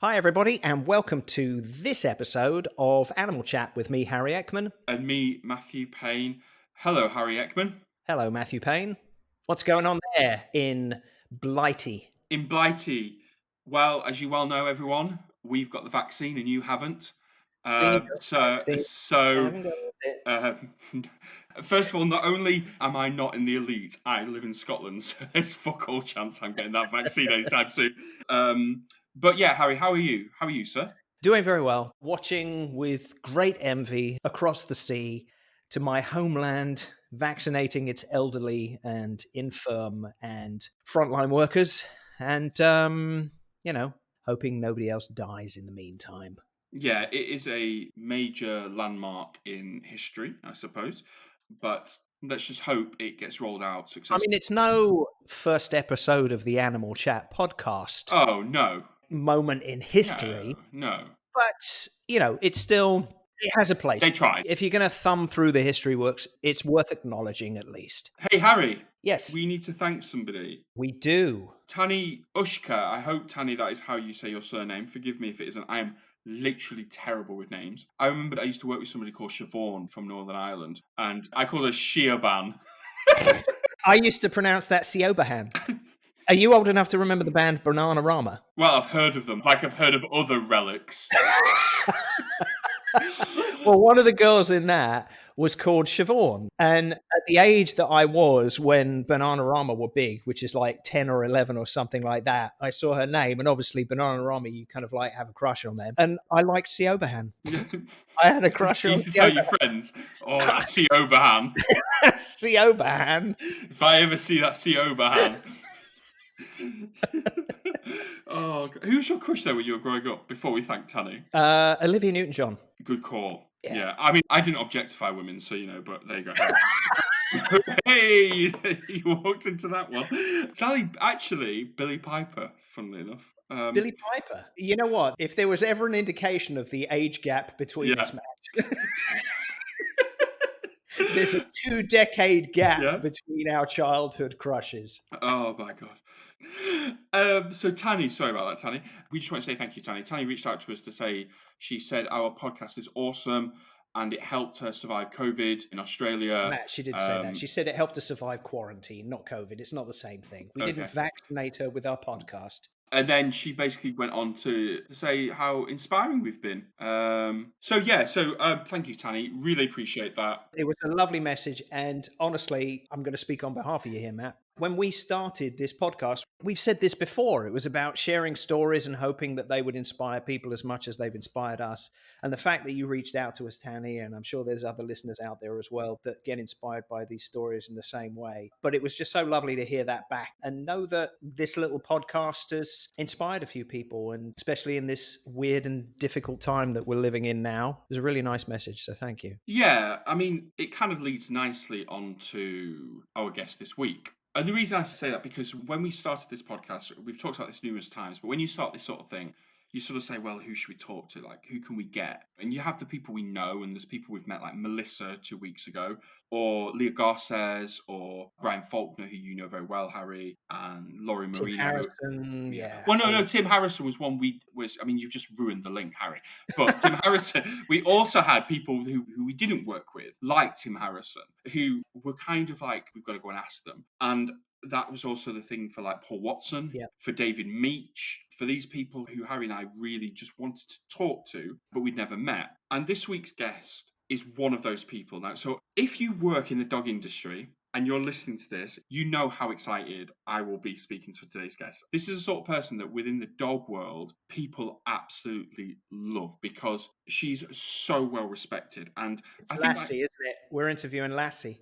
Hi, everybody, and welcome to this episode of Animal Chat with me, Harry Ekman. And me, Matthew Payne. Hello, Harry Ekman. Hello, Matthew Payne. What's going on there in Blighty? In Blighty, well, as you well know, everyone, we've got the vaccine and you haven't. First of all, not only am I not in the elite, I live in Scotland, so there's fuck all chance I'm getting that vaccine anytime soon. But yeah, Harry, how are you? How are you, sir? Doing very well. Watching with great envy across the sea to my homeland, vaccinating its elderly and infirm and frontline workers, and, hoping nobody else dies in the meantime. Yeah, it is a major landmark in history, I suppose. But let's just hope it gets rolled out successfully. I mean, it's no first episode of the Animal Chat podcast. Oh, no. Moment in history. No. But, it has a place. They tried. If you're going to thumb through the history works, it's worth acknowledging at least. Hey, Harry. Yes. We need to thank somebody. We do. Tani Ushka. I hope, Tani, that is how you say your surname. Forgive me if it isn't. I am literally terrible with names. I remember I used to work with somebody called Siobhan from Northern Ireland, and I called her Siobhan. I used to pronounce that Siobhan. Are you old enough to remember the band Bananarama? Well, I've heard of them. Like I've heard of other relics. Well, one of the girls in that was called Siobhan. And at the age that I was when Bananarama were big, which is like 10 or 11 or something like that, I saw her name. And obviously Bananarama, you kind of like have a crush on them. And I liked Siobhan. I had a crush on You used to tell your friends, oh, that's Siobhan. Siobhan. If I ever see that Siobhan. Oh, God. Who was your crush though when you were growing up before we thanked Tani? Olivia Newton-John. Good call. Yeah. I mean, I didn't objectify women, so but there you go. Hey, you walked into that one. Charlie, actually, Billy Piper, funnily enough. Billy Piper. You know what? If there was ever an indication of the age gap between us, Matt, there's a 2-decade gap between our childhood crushes. Oh my God. So Tani, sorry about that, Tani. We just want to say thank you, Tani. Tani reached out to us to say, she said our podcast is awesome and it helped her survive COVID in Australia. Matt, she did say that. She said it helped her survive quarantine, not COVID. It's not the same thing. We didn't vaccinate her with our podcast. And then she basically went on to say how inspiring we've been. Thank you, Tani. Really appreciate that. It was a lovely message. And honestly, I'm going to speak on behalf of you here, Matt. When we started this podcast, we've said this before. It was about sharing stories and hoping that they would inspire people as much as they've inspired us. And the fact that you reached out to us, Tani, and I'm sure there's other listeners out there as well that get inspired by these stories in the same way. But it was just so lovely to hear that back and know that this little podcast has inspired a few people, and especially in this weird and difficult time that we're living in now. It was a really nice message, so thank you. Yeah, I mean, it kind of leads nicely onto our guest this week. And the reason I say that, because when we started this podcast, we've talked about this numerous times, but when you start this sort of thing, you sort of say, well, who should we talk to? Like, who can we get? And you have the people we know, and there's people we've met, like Melissa 2 weeks ago, or Leah Garces, or Brian Faulkner, who you know very well, Harry, and Laurie Marino. Tim Harrison, yeah. Well, no, Tim Harrison was one you've just ruined the link, Harry. But Tim Harrison, we also had people who we didn't work with, like Tim Harrison, who were kind of like, we've got to go and ask them. And that was also the thing for like Paul Watson, for David Meach, for these people who Harry and I really just wanted to talk to, but we'd never met. And this week's guest is one of those people. Now, so if you work in the dog industry and you're listening to this, you know how excited I will be speaking to today's guest. This is the sort of person that within the dog world, people absolutely love because she's so well respected. And it's Lassie, isn't it? We're interviewing Lassie.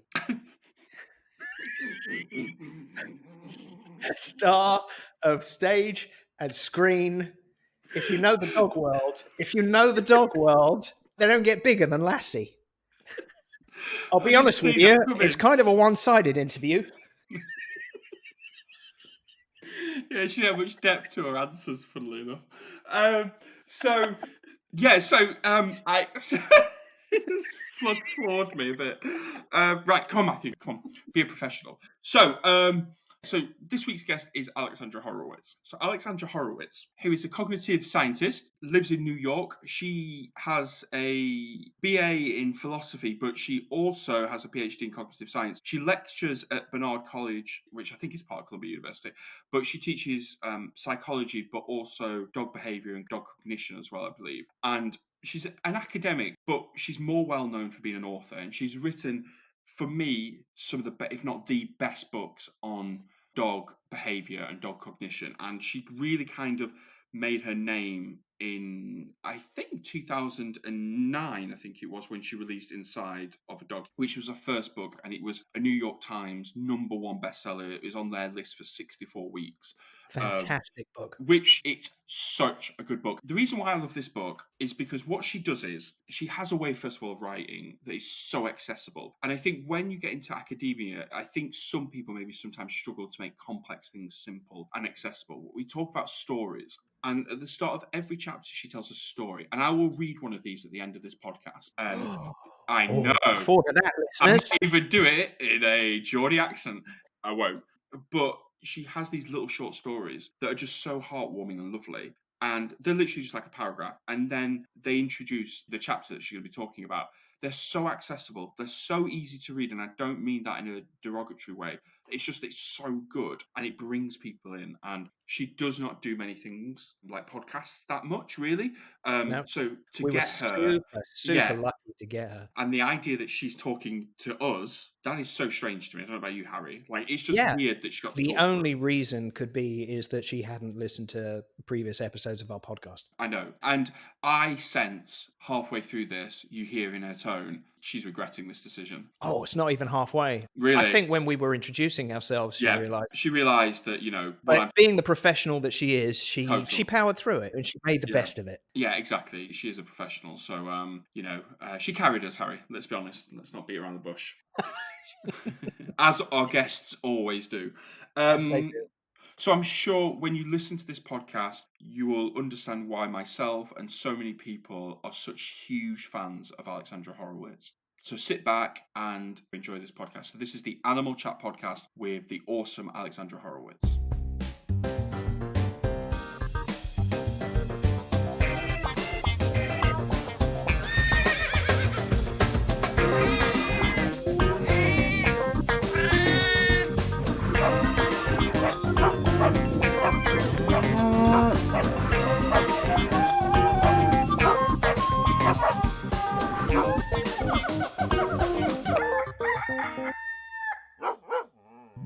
Star of stage and screen. If you know the dog world, they don't get bigger than Lassie. I'll be honest with you, it's kind of a one-sided interview. Yeah, she had much depth to her answers, funnily enough. It's floored me a bit. Right, come on, Matthew, come on, be a professional. So, So this week's guest is Alexandra Horowitz. So Alexandra Horowitz, who is a cognitive scientist, lives in New York. She has a BA in philosophy, but she also has a PhD in cognitive science. She lectures at Barnard College, which I think is part of Columbia University, but she teaches psychology, but also dog behavior and dog cognition as well, I believe. And she's an academic, but she's more well known for being an author, and she's written, for me, some of the, if not the best books on dog behavior and dog cognition. And she really kind of made her name in, I think, 2009, I think it was, when she released Inside of a Dog, which was her first book, and it was a New York Times #1 bestseller. It was on their list for 64 weeks. Fantastic book. Which it's such a good book. The reason why I love this book is because what she does is she has a way, first of all, of writing that is so accessible. And I think when you get into academia, I think some people maybe sometimes struggle to make complex things simple and accessible. We talk about stories. And at the start of every chapter, she tells a story. And I will read one of these at the end of this podcast. I know. Look forward to that, I listeners. might even do it in a Geordie accent. I won't. But she has these little short stories that are just so heartwarming and lovely. And they're literally just like a paragraph. And then they introduce the chapter that she's going to be talking about. They're so accessible. They're so easy to read. And I don't mean that in a derogatory way. It's just, it's so good. And it brings people in. And she does not do many things like podcasts that much, really. No. So to We were get her... super lucky to get her. And the idea that she's talking to us, that is so strange to me. I don't know about you, Harry. Like, it's just weird that she got to The talk to us. only reason could be is that she hadn't listened to previous episodes of our podcast. I know. And I sense halfway through this, you hear in her tone, she's regretting this decision. Oh, it's not even halfway. Really? I think when we were introducing ourselves, she realised. She realised that, you know... But being the professional that she is, she powered through it and she made the best of it. Yeah, exactly. She is a professional. So, you know, she carried us, Harry. Let's be honest. Let's not beat around the bush. As our guests always do. So I'm sure when you listen to this podcast, you will understand why myself and so many people are such huge fans of Alexandra Horowitz. So sit back and enjoy this podcast. So this is the Animal Chat podcast with the awesome Alexandra Horowitz.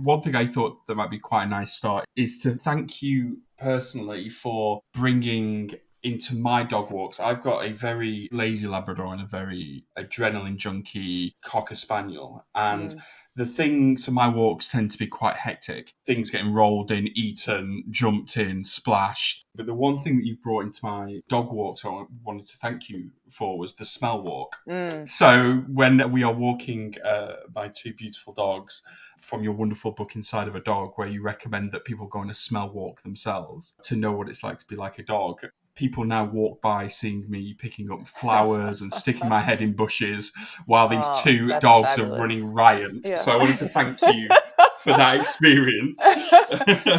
One thing I thought that might be quite a nice start is to thank you personally for bringing into my dog walks. I've got a very lazy Labrador and a very adrenaline junkie Cocker Spaniel. And the things of my walks tend to be quite hectic. Things getting rolled in, eaten, jumped in, splashed. But the one thing that you brought into my dog walks I wanted to thank you for was the smell walk. So when we are walking my two beautiful dogs from your wonderful book Inside of a Dog, where you recommend that people go on a smell walk themselves to know what it's like to be like a dog, people now walk by seeing me picking up flowers and sticking my head in bushes while these two dogs fabulous. Are running riot. Yeah. So I wanted to thank you for that experience.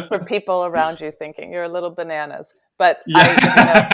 For people around you thinking you're a little bananas. But yeah,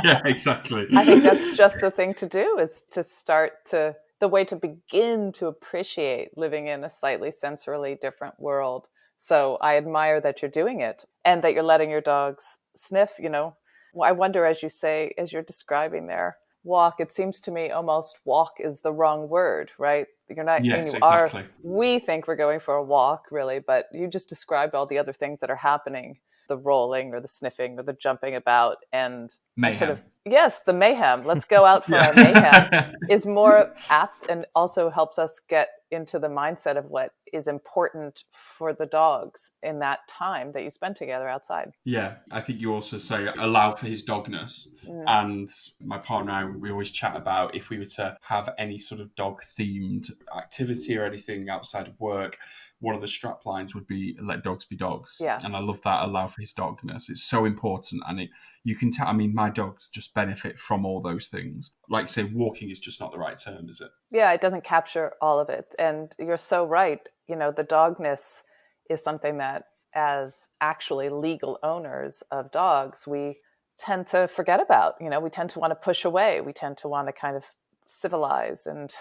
yeah, exactly. I think that's just the thing to do, is to start to, the way to begin to appreciate living in a slightly sensorily different world. So I admire that you're doing it and that you're letting your dogs sniff, you know. I wonder, as you say, as you're describing their walk, it seems to me almost walk is the wrong word, right? You're not, yes, you exactly. We think we're going for a walk, really, but you just described all the other things that are happening, the rolling or the sniffing or the jumping about and mayhem. Sort of, yes, the mayhem. Let's go out for our mayhem is more apt and also helps us get into the mindset of what is important for the dogs in that time that you spend together outside. Yeah, I think you also say allow for his dogness. And my partner and I, we always chat about if we were to have any sort of dog themed activity or anything outside of work, one of the strap lines would be let dogs be dogs. Yeah. And I love that, allow for his dogness. It's so important. And you can tell, I mean, my dogs just benefit from all those things. Like say, walking is just not the right term, is it? Yeah, it doesn't capture all of it. And you're so right. You know, the dogness is something that as actually legal owners of dogs, we tend to forget about, we tend to want to push away. We tend to want to kind of civilize and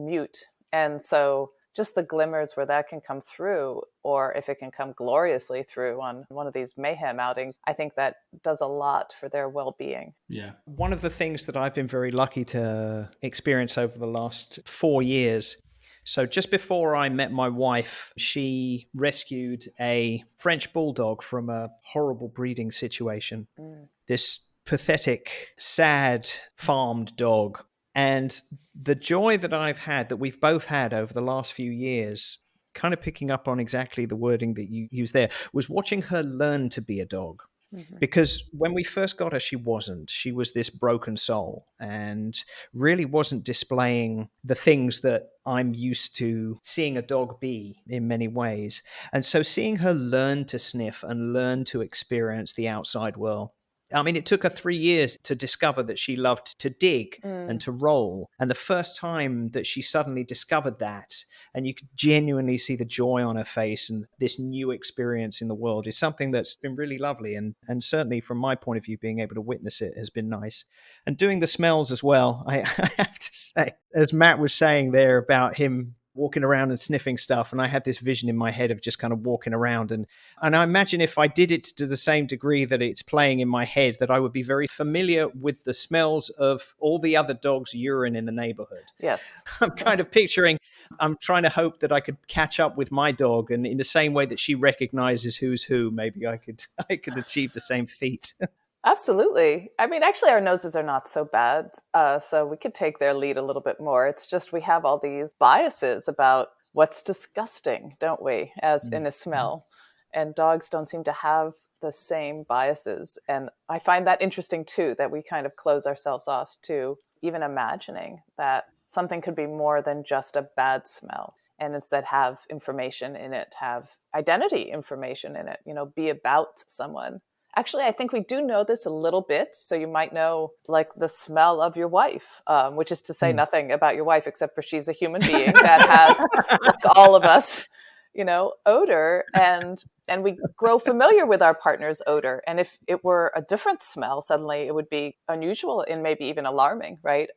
mute. And so just the glimmers where that can come through, or if it can come gloriously through on one of these mayhem outings, I think that does a lot for their well-being. Yeah. One of the things that I've been very lucky to experience over the last 4 years. So just before I met my wife, she rescued a French bulldog from a horrible breeding situation. This pathetic, sad, farmed dog. And the joy that I've had, that we've both had over the last few years, kind of picking up on exactly the wording that you used there, was watching her learn to be a dog. Because when we first got her, she wasn't. She was this broken soul and really wasn't displaying the things that I'm used to seeing a dog be in many ways. And so seeing her learn to sniff and learn to experience the outside world. I mean, it took her 3 years to discover that she loved to dig and to roll. And the first time that she suddenly discovered that, and you could genuinely see the joy on her face and this new experience in the world, is something that's been really lovely. And certainly from my point of view, being able to witness it has been nice. And doing the smells as well, I have to say, as Matt was saying there about him walking around and sniffing stuff, and I had this vision in my head of just kind of walking around, and I imagine if I did it to the same degree that it's playing in my head, that I would be very familiar with the smells of all the other dogs' urine in the neighborhood. Yes. I'm kind of picturing, I'm trying to hope that I could catch up with my dog, and in the same way that she recognizes who's who, maybe I could achieve the same feat. Absolutely. I mean, actually, our noses are not so bad. So we could take their lead a little bit more. It's just we have all these biases about what's disgusting, don't we, as in a smell. And dogs don't seem to have the same biases. And I find that interesting, too, that we kind of close ourselves off to even imagining that something could be more than just a bad smell. And instead have information in it, have identity information in it, be about someone. Actually, I think we do know this a little bit. So you might know like the smell of your wife, which is to say nothing about your wife, except for she's a human being that has, like all of us, odor. And we grow familiar with our partner's odor. And if it were a different smell, suddenly it would be unusual and maybe even alarming, right?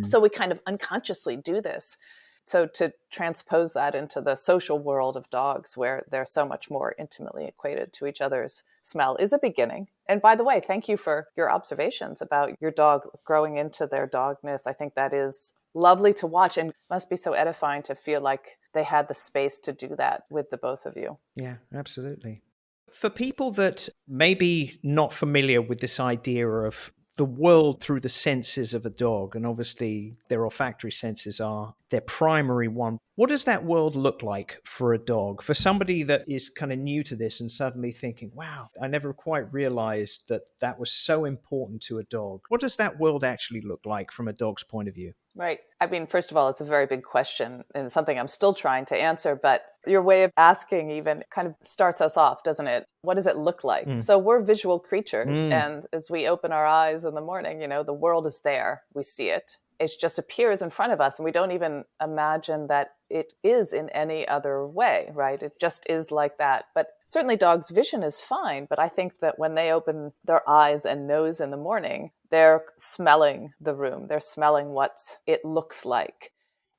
So we kind of unconsciously do this. So to transpose that into the social world of dogs, where they're so much more intimately equated to each other's smell, is a beginning. And by the way, thank you for your observations about your dog growing into their dogness. I think that is lovely to watch and must be so edifying to feel like they had the space to do that with the both of you. Yeah, absolutely. For people that may be not familiar with this idea of the world through the senses of a dog, and obviously their olfactory senses are their primary one. What does that world look like for a dog? For somebody that is kind of new to this and suddenly thinking, wow, I never quite realized that that was so important to a dog. What does that world actually look like from a dog's point of view? Right. I mean, first of all, it's a very big question and something I'm still trying to answer, but your way of asking even kind of starts us off, doesn't it? What does it look like? So we're visual creatures. And as we open our eyes in the morning, the world is there. We see it. It just appears in front of us, and we don't even imagine that it is in any other way, right? It just is like that. But certainly dogs' vision is fine. But I think that when they open their eyes and nose in the morning, they're smelling the room. They're smelling what it looks like.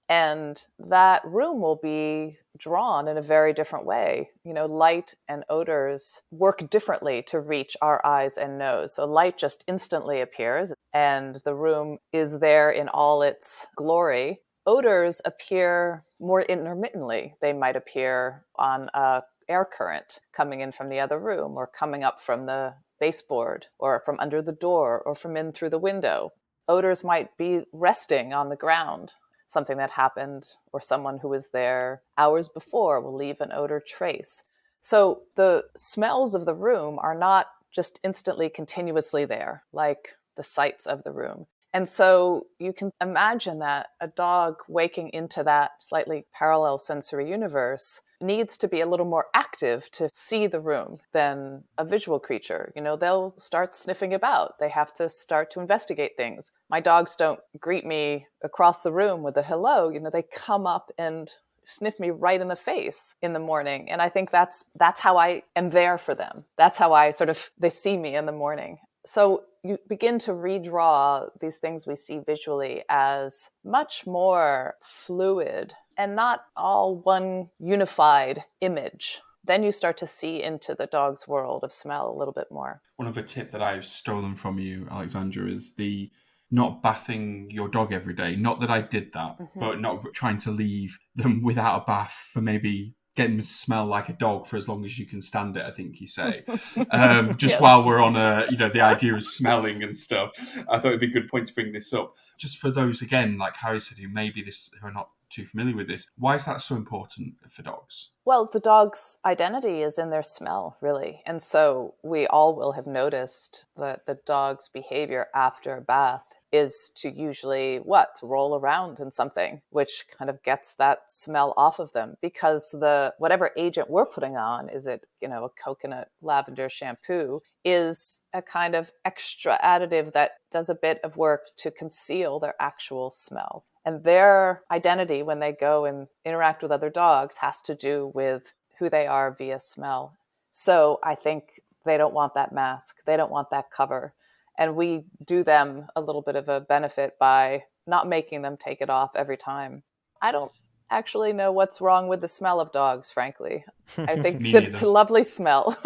And that room will be drawn in a very different way. Light and odors work differently to reach our eyes and nose. So light just instantly appears, and the room is there in all its glory. Odors appear more intermittently. They might appear on a air current coming in from the other room, or coming up from the baseboard, or from under the door, or from in through the window. Odors might be resting on the ground. Something that happened, or someone who was there hours before will leave an odor trace. So the smells of the room are not just instantly continuously there, like the sights of the room. And so you can imagine that a dog waking into that slightly parallel sensory universe needs to be a little more active to see the room than a visual creature. They'll start sniffing about. They have to start to investigate things. My dogs don't greet me across the room with a hello. They come up and sniff me right in the face in the morning. And I think that's how I am there for them. That's how they see me in the morning. So you begin to redraw these things we see visually as much more fluid and not all one unified image. Then you start to see into the dog's world of smell a little bit more. One of a tip that I've stolen from you, Alexandra, is the not bathing your dog every day. Not that I did that, but not trying to leave them without a bath for maybe getting them to smell like a dog for as long as you can stand it, I think you say. Just while we're on the idea of smelling and stuff, I thought it'd be a good point to bring this up. Just for those, again, like Harry said, who are not too familiar with this, why is that so important for dogs? Well, the dog's identity is in their smell, really. And so we all will have noticed that the dog's behavior after a bath is to usually roll around in something, which kind of gets that smell off of them, because whatever agent we're putting on, is it, a coconut lavender shampoo, is a kind of extra additive that does a bit of work to conceal their actual smell. And their identity when they go and interact with other dogs has to do with who they are via smell. So I think they don't want that mask. They don't want that cover. And we do them a little bit of a benefit by not making them take it off every time. I don't actually know what's wrong with the smell of dogs, frankly. I think that it's a lovely smell.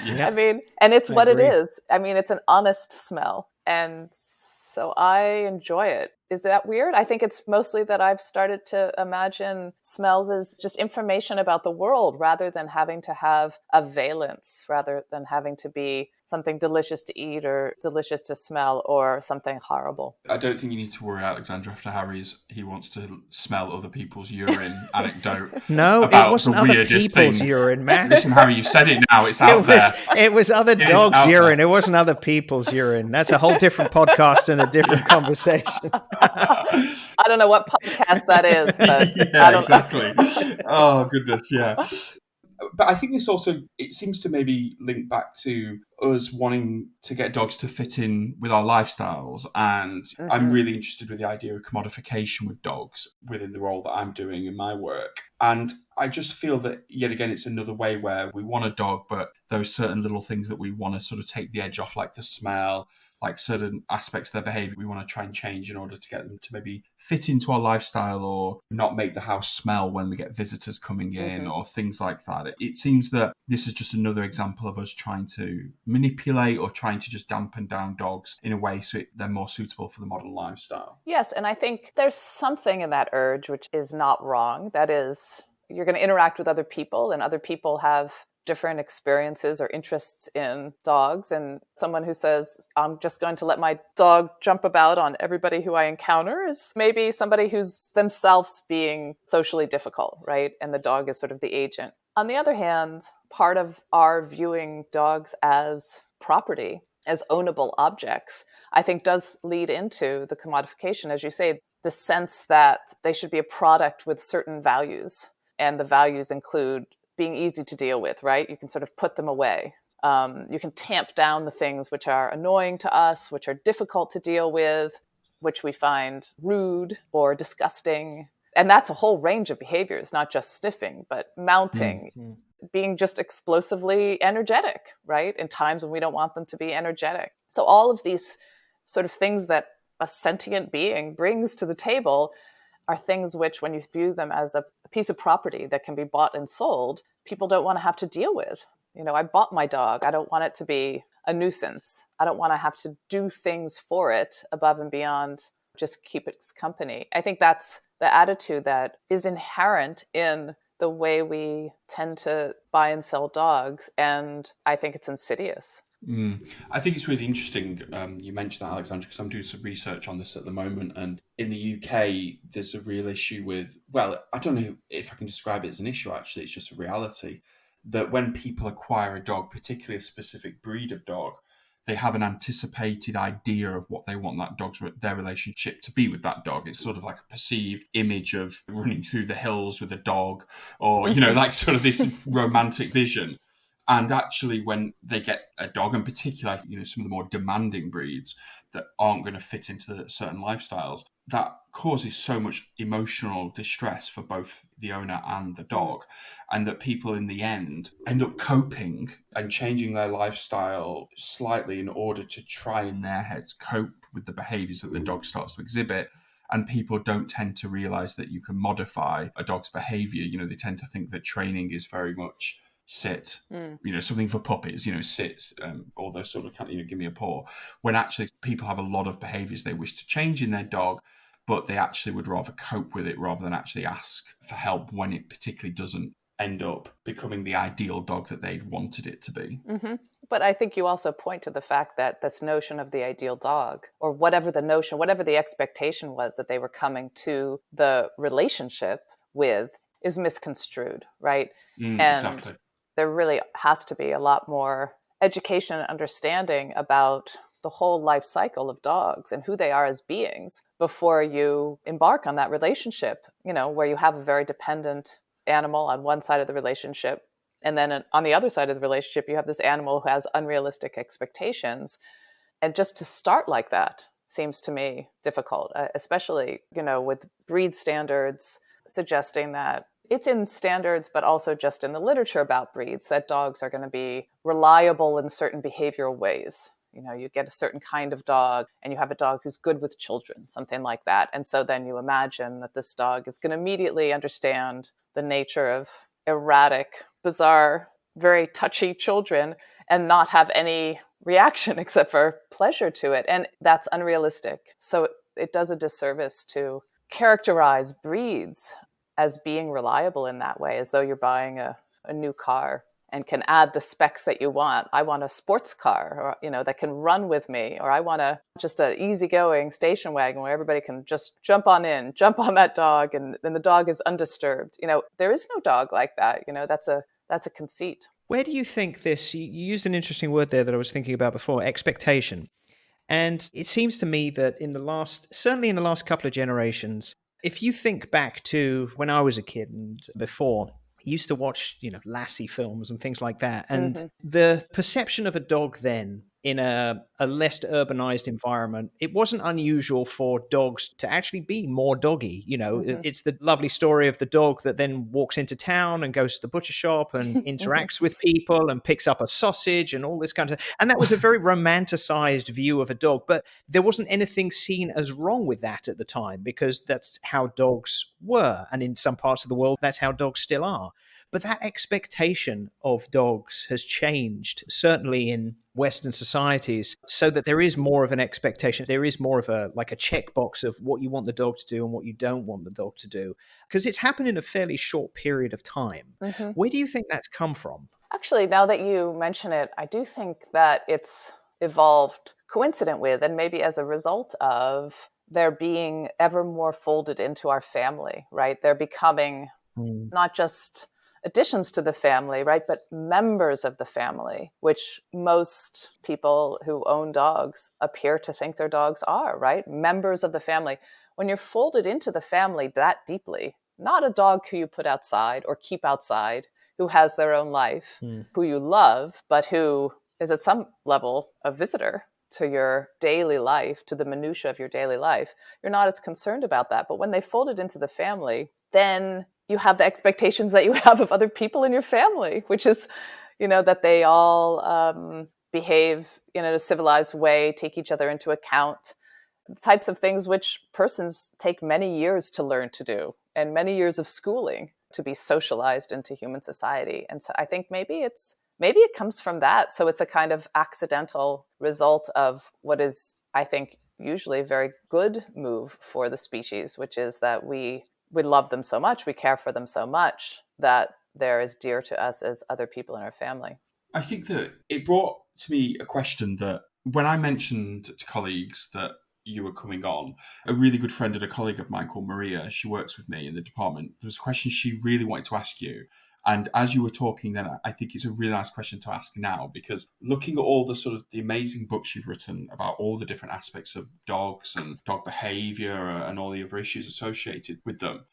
Yeah. I mean, and it's what it is. I mean, it's an honest smell. And so I enjoy it. Is that weird? I think it's mostly that I've started to imagine smells as just information about the world rather than having to have a valence, rather than having to be something delicious to eat or delicious to smell or something horrible. I don't think you need to worry, Alexandra, after he wants to smell other people's urine anecdote. No, it wasn't other people's urine, Matt. Listen, Harry, you said it now. It's out there. It was other dogs' urine. It wasn't other people's urine. That's a whole different podcast and a different conversation. I don't know what podcast that is, but yeah, exactly. Oh, goodness, yeah. But I think it seems to maybe link back to us wanting to get dogs to fit in with our lifestyles. And I'm really interested with the idea of commodification with dogs within the role that I'm doing in my work. And I just feel that, yet again, it's another way where we want a dog, but there are certain little things that we want to sort of take the edge off, like the smell, like certain aspects of their behavior we want to try and change in order to get them to maybe fit into our lifestyle or not make the house smell when we get visitors coming in or things like that. It seems that this is just another example of us trying to manipulate or trying to just dampen down dogs in a way so they're more suitable for the modern lifestyle. Yes, and I think there's something in that urge which is not wrong. That is, you're going to interact with other people, and other people have different experiences or interests in dogs. And someone who says, I'm just going to let my dog jump about on everybody who I encounter, is maybe somebody who's themselves being socially difficult, right? And the dog is sort of the agent. On the other hand, part of our viewing dogs as property, as ownable objects, I think does lead into the commodification, as you say, the sense that they should be a product with certain values. And the values include being easy to deal with, right? You can sort of put them away. You can tamp down the things which are annoying to us, which are difficult to deal with, which we find rude or disgusting. And that's a whole range of behaviors, not just sniffing, but mounting, being just explosively energetic, right? In times when we don't want them to be energetic. So all of these sort of things that a sentient being brings to the table are things which, when you view them as a piece of property that can be bought and sold, people don't want to have to deal with. I bought my dog. I don't want it to be a nuisance. I don't want to have to do things for it above and beyond just keep its company. I think that's the attitude that is inherent in the way we tend to buy and sell dogs. And I think it's insidious. I think it's really interesting you mentioned that, Alexandra, because I'm doing some research on this at the moment. And in the UK, there's a real issue with, well, I don't know if I can describe it as an issue, actually. It's just a reality that when people acquire a dog, particularly a specific breed of dog, they have an anticipated idea of what they want their relationship to be with that dog. It's sort of like a perceived image of running through the hills with a dog, or, like sort of this romantic vision. And actually, when they get a dog, in particular, some of the more demanding breeds that aren't going to fit into certain lifestyles, that causes so much emotional distress for both the owner and the dog. And that people in the end up coping and changing their lifestyle slightly in order to try in their heads cope with the behaviors that the dog starts to exhibit. And people don't tend to realize that you can modify a dog's behavior. They tend to think that training is very much sit, something for puppies, sit, all those sort of, give me a paw. When actually people have a lot of behaviors they wish to change in their dog, but they actually would rather cope with it rather than actually ask for help when it particularly doesn't end up becoming the ideal dog that they'd wanted it to be. Mm-hmm. But I think you also point to the fact that this notion of the ideal dog, or whatever the expectation was that they were coming to the relationship with, is misconstrued, right? And exactly. There really has to be a lot more education and understanding about the whole life cycle of dogs and who they are as beings before you embark on that relationship, where you have a very dependent animal on one side of the relationship. And then on the other side of the relationship, you have this animal who has unrealistic expectations. And just to start like that seems to me difficult, especially, with breed standards suggesting that it's in standards, but also just in the literature about breeds, that dogs are going to be reliable in certain behavioral ways. You get a certain kind of dog and you have a dog who's good with children, something like that. And so then you imagine that this dog is going to immediately understand the nature of erratic, bizarre, very touchy children and not have any reaction except for pleasure to it. And that's unrealistic. So it does a disservice to characterize breeds as being reliable in that way, as though you're buying a new car and can add the specs that you want. I want a sports car, or that can run with me, or I want just an easygoing station wagon where everybody can just jump on that dog, and then the dog is undisturbed. There is no dog like that. That's a conceit. Where do you think this? You used an interesting word there that I was thinking about before: expectation. And it seems to me that certainly in the last couple of generations, if you think back to when I was a kid and before, I used to watch, Lassie films and things like that. And the perception of a dog then in a less urbanized environment, it wasn't unusual for dogs to actually be more doggy. It's the lovely story of the dog that then walks into town and goes to the butcher shop and interacts with people and picks up a sausage and all this kind of stuff. And that was a very romanticized view of a dog, but there wasn't anything seen as wrong with that at the time because that's how dogs were. And in some parts of the world, that's how dogs still are. But that expectation of dogs has changed, certainly in Western societies, so that there is more of an expectation. There is more of a checkbox of what you want the dog to do and what you don't want the dog to do, because it's happened in a fairly short period of time. Where do you think that's come from? Actually, now that you mention it, I do think that it's evolved coincident with, and maybe as a result of, their being ever more folded into our family, right? They're becoming not just additions to the family, right? But members of the family, which most people who own dogs appear to think their dogs are, right? Members of the family. When you're folded into the family that deeply, not a dog who you put outside or keep outside, who has their own life, who you love, but who is at some level a visitor to your daily life, to the minutiae of your daily life, you're not as concerned about that. But when they folded into the family, then you have the expectations that you have of other people in your family, which is, that they all behave in a civilized way, take each other into account, the types of things which persons take many years to learn to do and many years of schooling to be socialized into human society. And so I think maybe it comes from that. So it's a kind of accidental result of what is, I think, usually a very good move for the species, which is that we love them so much, we care for them so much, that they're as dear to us as other people in our family. I think that it brought to me a question that when I mentioned to colleagues that you were coming on, a really good friend and a colleague of mine called Maria, she works with me in the department, there was a question she really wanted to ask you. And as you were talking then, I think it's a really nice question to ask now, because looking at all the sort of the amazing books you've written about all the different aspects of dogs and dog behavior and all the other issues associated with them,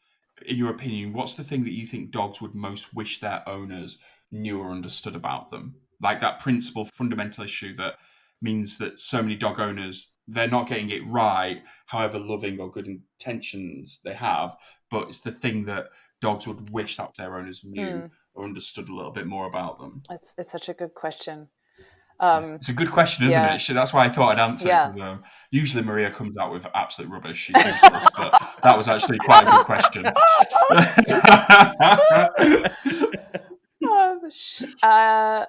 in your opinion, what's the thing that you think dogs would most wish their owners knew or understood about them. Like that principal fundamental issue that means that so many dog owners, they're not getting it right, however loving or good intentions they have, but it's the thing that dogs would wish that their owners knew or understood a little bit more about them. It's such a good question. It's a good question, isn't it? That's why I thought I'd answer it. Usually Maria comes out with absolute rubbish. She's useless, but that was actually quite a good question.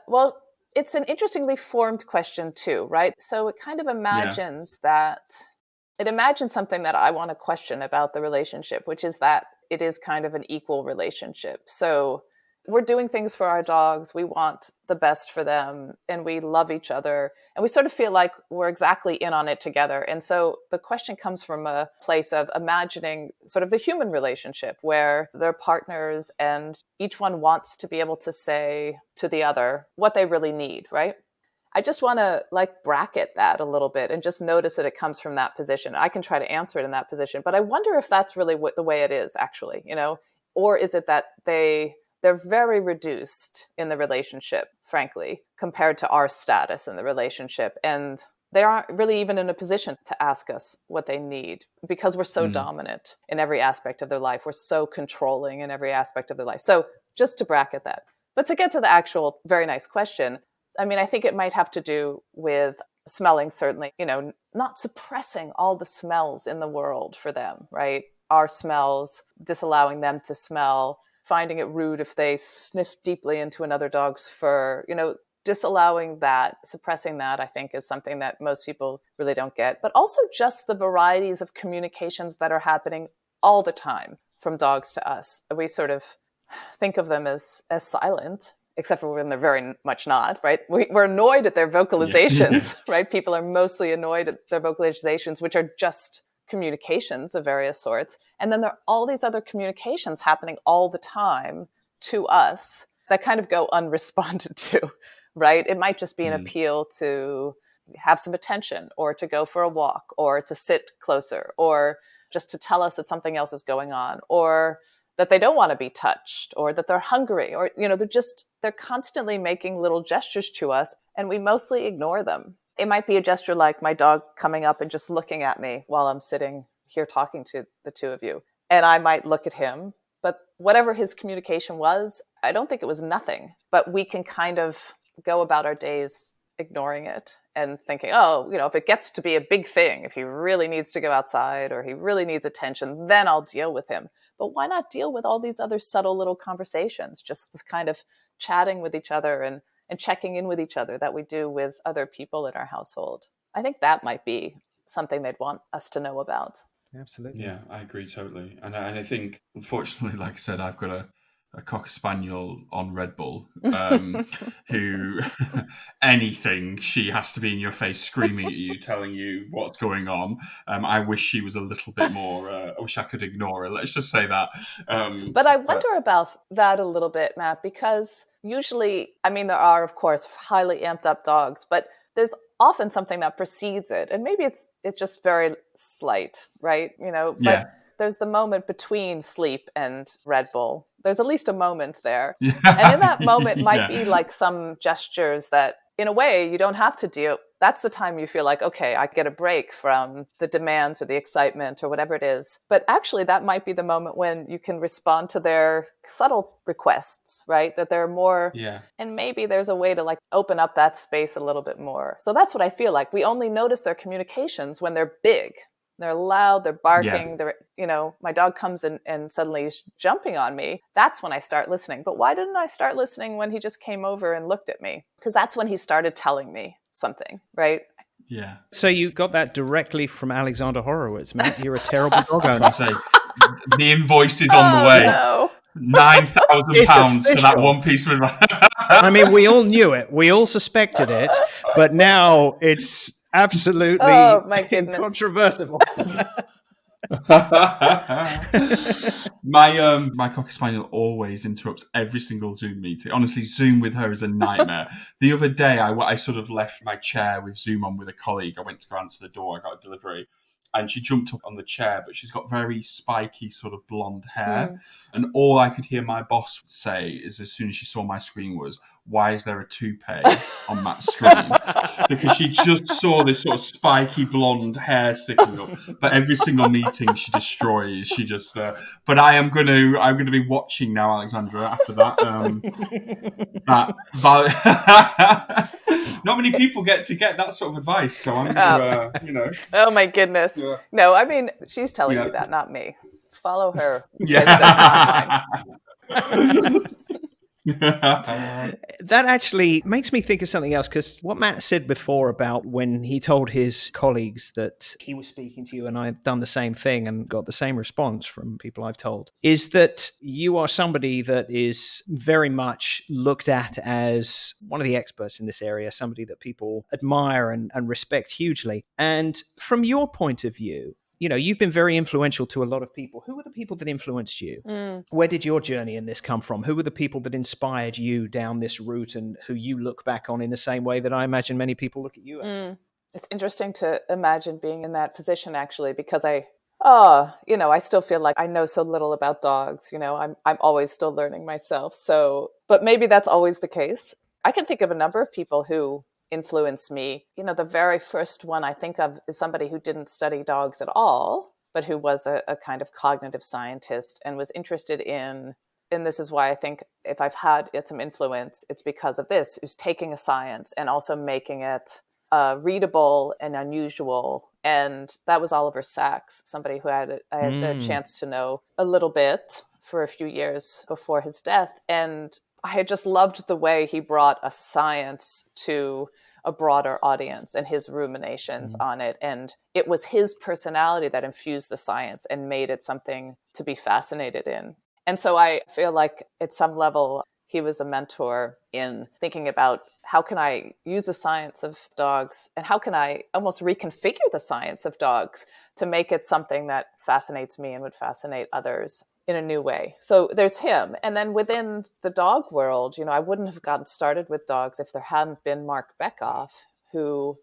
Well, it's an interestingly formed question too, right? So it kind of imagines it imagines something that I want to question about the relationship, which is that it is kind of an equal relationship. So we're doing things for our dogs. We want the best for them and we love each other. And we sort of feel like we're exactly in on it together. And so the question comes from a place of imagining sort of the human relationship where they're partners and each one wants to be able to say to the other what they really need, right? I just want to bracket that a little bit and just notice that it comes from that position. I can try to answer it in that position, but I wonder if that's really the way it is actually, or is it that they're very reduced in the relationship, frankly, compared to our status in the relationship. And they aren't really even in a position to ask us what they need because we're so dominant in every aspect of their life. We're so controlling in every aspect of their life. So just to bracket that. But to get to the actual very nice question, I mean, I think it might have to do with smelling, certainly, not suppressing all the smells in the world for them, right? Our smells, disallowing them to smell, finding it rude if they sniff deeply into another dog's fur, disallowing that, suppressing that, I think is something that most people really don't get. But also just the varieties of communications that are happening all the time from dogs to us. We sort of think of them as silent, except for when they're very much not, right? We're annoyed at their vocalizations, right? People are mostly annoyed at their vocalizations, which are just communications of various sorts. And then there are all these other communications happening all the time to us that kind of go unresponded to, right? It might just be an appeal to have some attention or to go for a walk or to sit closer or just to tell us that something else is going on or that they don't want to be touched or that they're hungry or, they're constantly making little gestures to us and we mostly ignore them. It might be a gesture like my dog coming up and just looking at me while I'm sitting here talking to the two of you. And I might look at him, but whatever his communication was, I don't think it was nothing, but we can kind of go about our days ignoring it and thinking, if it gets to be a big thing, if he really needs to go outside or he really needs attention, then I'll deal with him. But why not deal with all these other subtle little conversations, just this kind of chatting with each other and checking in with each other that we do with other people in our household? I think that might be something they'd want us to know about. Absolutely. Yeah, I agree totally. And I think, unfortunately, like I said, I've got a Cocker Spaniel on Red Bull who anything, she has to be in your face screaming at you, telling you what's going on. I wish she was a little bit more, I wish I could ignore her. Let's just say that. But I wonder about that a little bit, Matt, because usually, there are, of course, highly amped up dogs, but there's often something that precedes it. And maybe it's just very slight, right? But there's the moment between sleep and Red Bull. There's at least a moment there. Yeah. And in that moment might be like some gestures that, in a way, you don't have to deal. That's the time you feel like, okay, I get a break from the demands or the excitement or whatever it is. But actually, that might be the moment when you can respond to their subtle requests, right? That they're more, and maybe there's a way to open up that space a little bit more. So that's what I feel like. We only notice their communications when they're big. They're loud, they're barking, they're, my dog comes in and suddenly he's jumping on me. That's when I start listening. But why didn't I start listening when he just came over and looked at me? Because that's when he started telling me something, right? Yeah. So you got that directly from Alexandra Horowitz, Matt. You're a terrible dog owner. I say, the invoice is on the way. No. £9,000 for that one piece of advice. We all knew it. We all suspected it. But now it's absolutely incontrovertible. My Cocker Spaniel always interrupts every single Zoom meeting. Honestly, Zoom with her is a nightmare. The other day, I sort of left my chair with Zoom on with a colleague. I went to go answer the door. I got a delivery. and she jumped up on the chair, but she's got very spiky sort of blonde hair. And all I could hear my boss say is, as soon as she saw my screen, was, why is there a toupee on that screen? Because she just saw this sort of spiky blonde hair sticking up. But every single meeting she destroys. She just. But I'm gonna be watching now, Alexandra. After that, not many people get that sort of advice. So I'm gonna, Oh my goodness! Yeah. No, I mean she's telling you that, not me. Follow her. Yeah. That actually makes me think of something else, because what Matt said before about when he told his colleagues that he was speaking to you, and I've done the same thing and got the same response from people I've told, is that you are somebody that is very much looked at as one of the experts in this area, somebody that people admire and respect hugely. And from your point of view, you've been very influential to a lot of people. Who were the people that influenced you? Where did your journey in this come from? Who were the people that inspired you down this route, and who you look back on in the same way that I imagine many people look at you at? It's interesting to imagine being in that position, actually, because I still feel like I know so little about dogs. I'm always still learning myself. So, but maybe that's always the case. I can think of a number of people who influenced me. The very first one I think of is somebody who didn't study dogs at all, but who was a kind of cognitive scientist and was interested in, and this is why I think if I've had some influence, it's because of this, who's taking a science and also making it readable and unusual. And that was Oliver Sacks, somebody who I had the chance to know a little bit for a few years before his death. And I had just loved the way he brought a science to a broader audience and his ruminations on it. And it was his personality that infused the science and made it something to be fascinated in. And so I feel like at some level, he was a mentor in thinking about how can I use the science of dogs and how can I almost reconfigure the science of dogs to make it something that fascinates me and would fascinate others in a new way. So there's him. And then within the dog world, I wouldn't have gotten started with dogs if there hadn't been Mark Bekoff, who,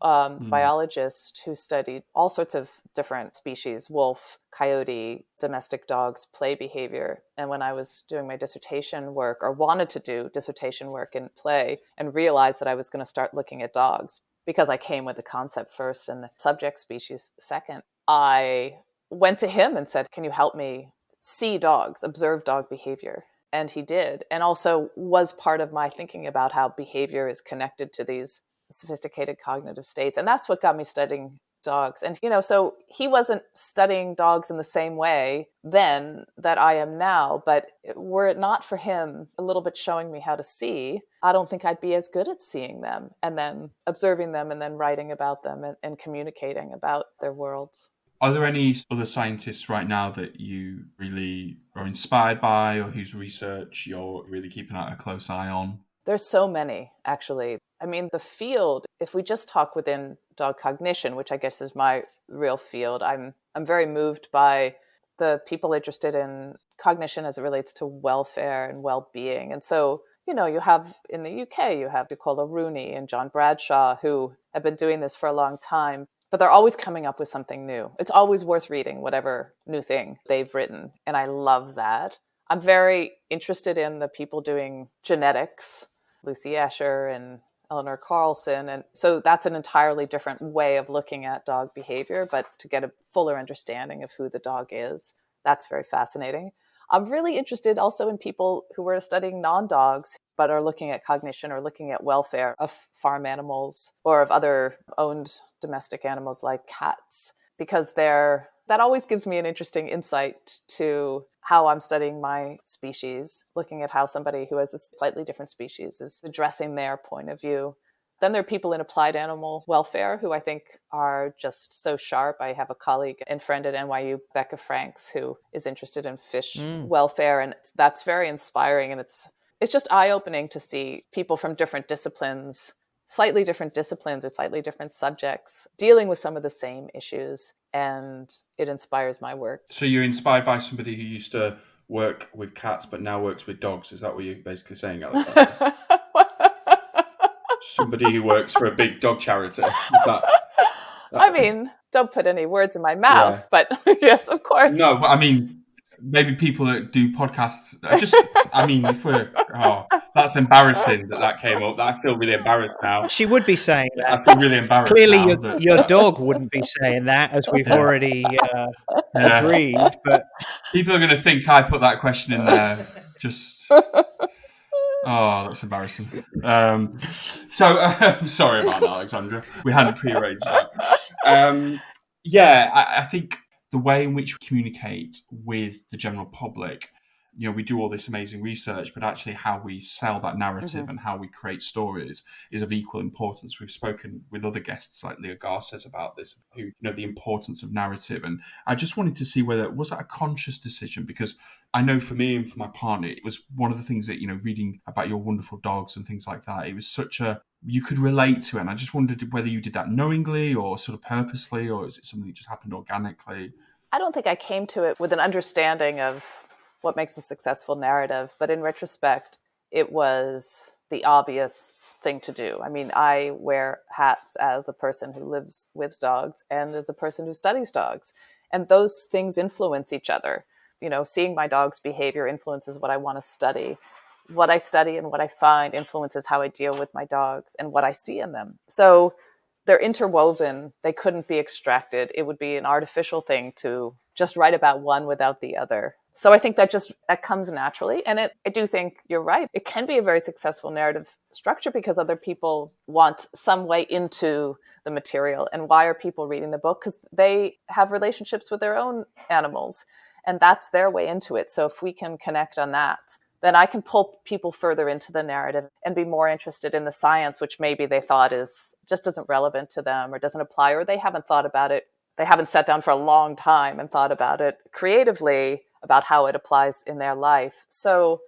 biologist who studied all sorts of different species, wolf, coyote, domestic dogs, play behavior. And when I was doing my dissertation work, or wanted to do dissertation work in play, and realized that I was going to start looking at dogs, because I came with the concept first and the subject species second, I went to him and said, can you help me see dogs, observe dog behavior? And he did. And also was part of my thinking about how behavior is connected to these sophisticated cognitive states. And that's what got me studying dogs. And, so he wasn't studying dogs in the same way then that I am now, but were it not for him a little bit showing me how to see, I don't think I'd be as good at seeing them and then observing them and then writing about them and communicating about their worlds. Are there any other scientists right now that you really are inspired by, or whose research you're really keeping a close eye on? There's so many, actually. I mean, the field, if we just talk within dog cognition, which I guess is my real field, I'm very moved by the people interested in cognition as it relates to welfare and well-being. And so, you have in the UK, you have Nicola Rooney and John Bradshaw, who have been doing this for a long time. But they're always coming up with something new. It's always worth reading whatever new thing they've written. And I love that. I'm very interested in the people doing genetics, Lucy Escher and Eleanor Carlson. And so that's an entirely different way of looking at dog behavior, but to get a fuller understanding of who the dog is, that's very fascinating. I'm really interested also in people who are studying non-dogs, but are looking at cognition or looking at welfare of farm animals or of other owned domestic animals like cats, because that always gives me an interesting insight to how I'm studying my species, looking at how somebody who has a slightly different species is addressing their point of view. Then there are people in applied animal welfare who I think are just so sharp. I have a colleague and friend at NYU, Becca Franks, who is interested in fish welfare. And that's very inspiring. And it's just eye-opening to see people from different disciplines, slightly different disciplines or slightly different subjects, dealing with some of the same issues. And it inspires my work. So you're inspired by somebody who used to work with cats but now works with dogs. Is that what you're basically saying, Alexandra? Somebody who works for a big dog charity. I mean, don't put any words in my mouth, but yes, of course. No, but I mean, maybe people that do podcasts, if we're, that's embarrassing that came up. I feel really embarrassed now. She would be saying that. I feel really embarrassed Clearly, now. your dog wouldn't be saying that, as we've already agreed. But people are going to think I put that question in there. That's embarrassing. Sorry about that, Alexandra. We hadn't prearranged that. I think the way in which we communicate with the general public, we do all this amazing research, but actually how we sell that narrative and how we create stories is of equal importance. We've spoken with other guests like Leah Garces about this, who, the importance of narrative. And I just wanted to see was that a conscious decision? Because I know for me and for my partner, it was one of the things that, reading about your wonderful dogs and things like that, it was you could relate to it. And I just wondered whether you did that knowingly or sort of purposely, or is it something that just happened organically? I don't think I came to it with an understanding of what makes a successful narrative, but in retrospect, it was the obvious thing to do. I mean, I wear hats as a person who lives with dogs and as a person who studies dogs, and those things influence each other. Seeing my dog's behavior influences what I want to study. What I study and what I find influences how I deal with my dogs and what I see in them. So they're interwoven. They couldn't be extracted. It would be an artificial thing to just write about one without the other. So I think that comes naturally. And I do think you're right. It can be a very successful narrative structure because other people want some way into the material. And why are people reading the book? Because they have relationships with their own animals, and that's their way into it. So if we can connect on that, then I can pull people further into the narrative and be more interested in the science, which maybe they thought just isn't relevant to them or doesn't apply, or they haven't thought about it. They haven't sat down for a long time and thought about it creatively about how it applies in their life. So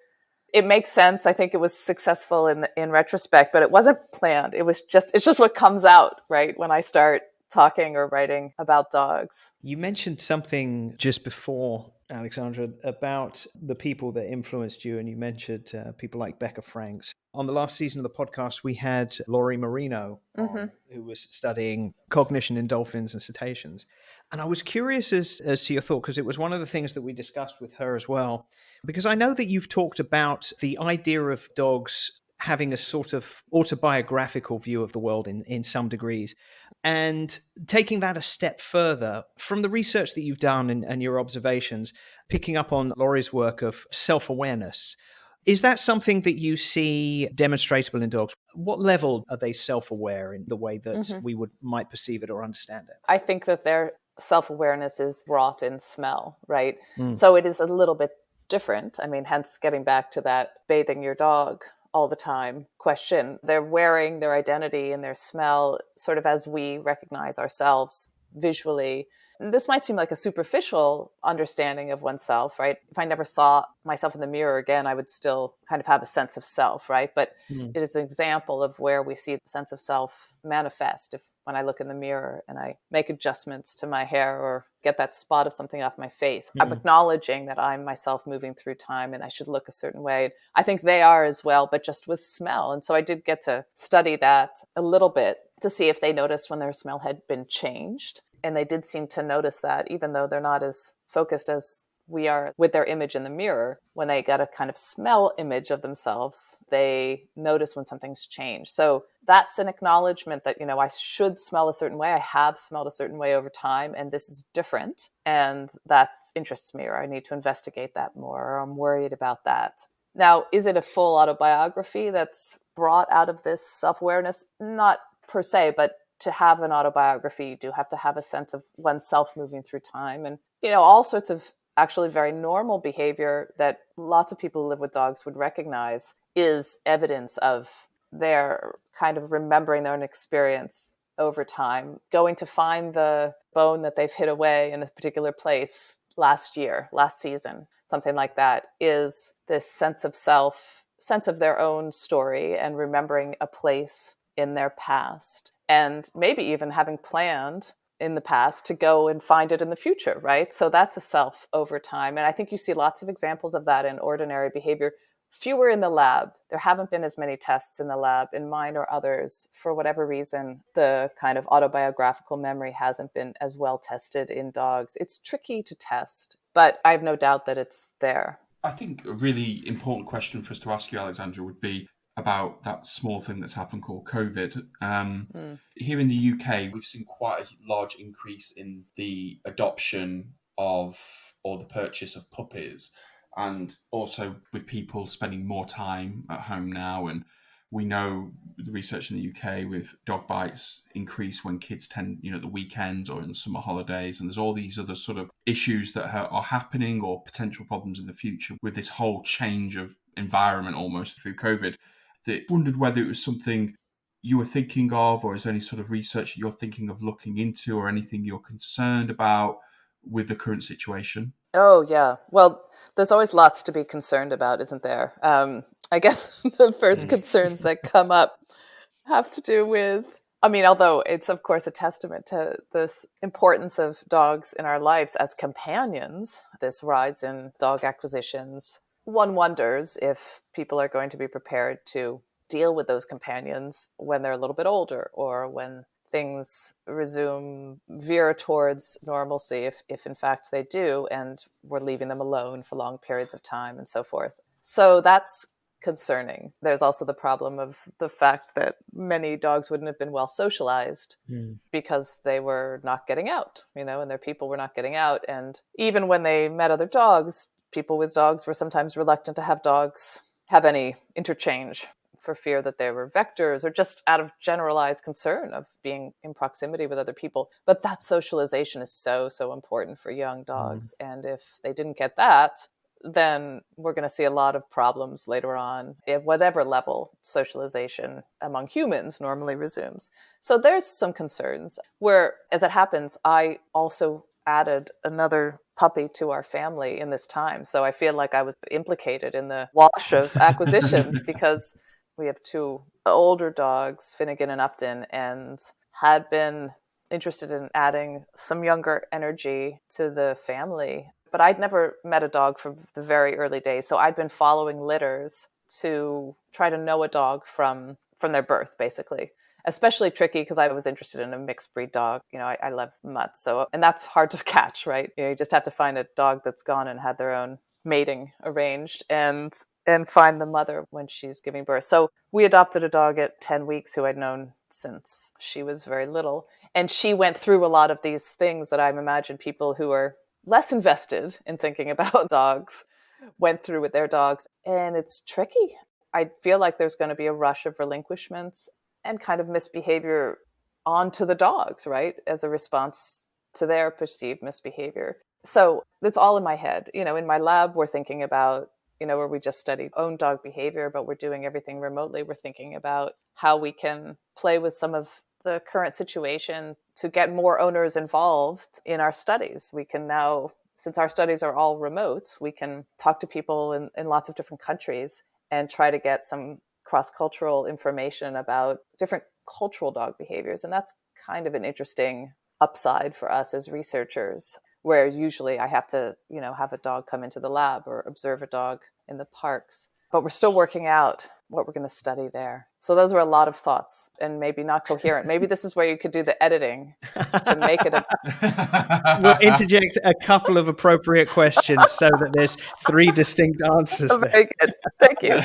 it makes sense. I think it was successful in retrospect, but it wasn't planned. It's just what comes out, right? When I start talking or writing about dogs. You mentioned something just before, Alexandra, about the people that influenced you, and you mentioned people like Becca Franks. On the last season of the podcast, we had Laurie Marino on, who was studying cognition in dolphins and cetaceans. And I was curious as to your thought, because it was one of the things that we discussed with her as well, because I know that you've talked about the idea of dogs having a sort of autobiographical view of the world in some degrees. And taking that a step further, from the research that you've done and your observations, picking up on Laurie's work of self-awareness, is that something that you see demonstrable in dogs? What level are they self-aware in the way that we might perceive it or understand it? I think that their self-awareness is wrought in smell, right? So it is a little bit different. I mean, hence getting back to that bathing your dog all the time question. They're wearing their identity and their smell sort of as we recognize ourselves visually. This might seem like a superficial understanding of oneself, right? If I never saw myself in the mirror again, I would still kind of have a sense of self, right? But it is an example of where we see the sense of self manifest. When I look in the mirror and I make adjustments to my hair or get that spot of something off my face, I'm acknowledging that I'm myself moving through time and I should look a certain way. I think they are as well, but just with smell. And so I did get to study that a little bit to see if they noticed when their smell had been changed. And they did seem to notice that, even though they're not as focused as we are with their image in the mirror. When they get a kind of smell image of themselves, they notice when something's changed. So that's an acknowledgement that, I should smell a certain way. I have smelled a certain way over time, and this is different. And that interests me, or I need to investigate that more, or I'm worried about that. Now, is it a full autobiography that's brought out of this self-awareness? Not per se, but to have an autobiography, you do have to have a sense of oneself moving through time and, all sorts of actually very normal behavior that lots of people who live with dogs would recognize is evidence of their kind of remembering their own experience over time. Going to find the bone that they've hid away in a particular place last season, something like that, is this sense of self, sense of their own story and remembering a place in their past. And maybe even having planned in the past to go and find it in the future, right? So that's a self over time. And I think you see lots of examples of that in ordinary behavior fewer in the lab. There haven't been as many tests in the lab in mine or others. For whatever reason, the kind of autobiographical memory hasn't been as well tested in dogs. It's tricky to test, but I have no doubt that it's there. I think a really important question for us to ask you, Alexandra, would be about that small thing that's happened called COVID. Here in the UK, we've seen quite a large increase in the adoption of or the purchase of puppies, and also with people spending more time at home now. And we know the research in the UK with dog bites increase when kids tend, the weekends or in the summer holidays. And there's all these other sort of issues that are happening or potential problems in the future with this whole change of environment almost through COVID. That wondered whether it was something you were thinking of, or is there any sort of research that you're thinking of looking into, or anything you're concerned about with the current situation? Oh, yeah. Well, there's always lots to be concerned about, isn't there? I guess the first concerns that come up have to do with, although it's, of course, a testament to this importance of dogs in our lives as companions, this rise in dog acquisitions. One wonders if people are going to be prepared to deal with those companions when they're a little bit older, or when things veer towards normalcy, if in fact they do, and we're leaving them alone for long periods of time and so forth. So that's concerning. There's also the problem of the fact that many dogs wouldn't have been well socialized because they were not getting out, and their people were not getting out. And even when they met other dogs, people with dogs were sometimes reluctant to have dogs have any interchange for fear that they were vectors, or just out of generalized concern of being in proximity with other people. But that socialization is so, so important for young dogs. And if they didn't get that, then we're going to see a lot of problems later on at whatever level socialization among humans normally resumes. So there's some concerns where, as it happens, I also added another puppy to our family in this time. So I feel like I was implicated in the wash of acquisitions because we have two older dogs, Finnegan and Upton, and had been interested in adding some younger energy to the family. But I'd never met a dog from the very early days. So I'd been following litters to try to know a dog from their birth, basically. Especially tricky because I was interested in a mixed breed dog. I love mutts. And that's hard to catch, right? You just have to find a dog that's gone and had their own mating arranged and find the mother when she's giving birth. So we adopted a dog at 10 weeks who I'd known since she was very little. And she went through a lot of these things that I imagine people who are less invested in thinking about dogs went through with their dogs. And it's tricky. I feel like there's going to be a rush of relinquishments and kind of misbehavior onto the dogs, right? As a response to their perceived misbehavior. So it's all in my head. In my lab, we're thinking about, where we just study own dog behavior, but we're doing everything remotely. We're thinking about how we can play with some of the current situation to get more owners involved in our studies. We can now, since our studies are all remote, we can talk to people in lots of different countries and try to get some cross-cultural information about different cultural dog behaviors. And that's kind of an interesting upside for us as researchers, where usually I have to, have a dog come into the lab or observe a dog in the parks. But we're still working out what we're going to study there. So those were a lot of thoughts and maybe not coherent. Maybe this is where you could do the editing to make it We'll interject a couple of appropriate questions so that there's three distinct answers there. Very good. Thank you.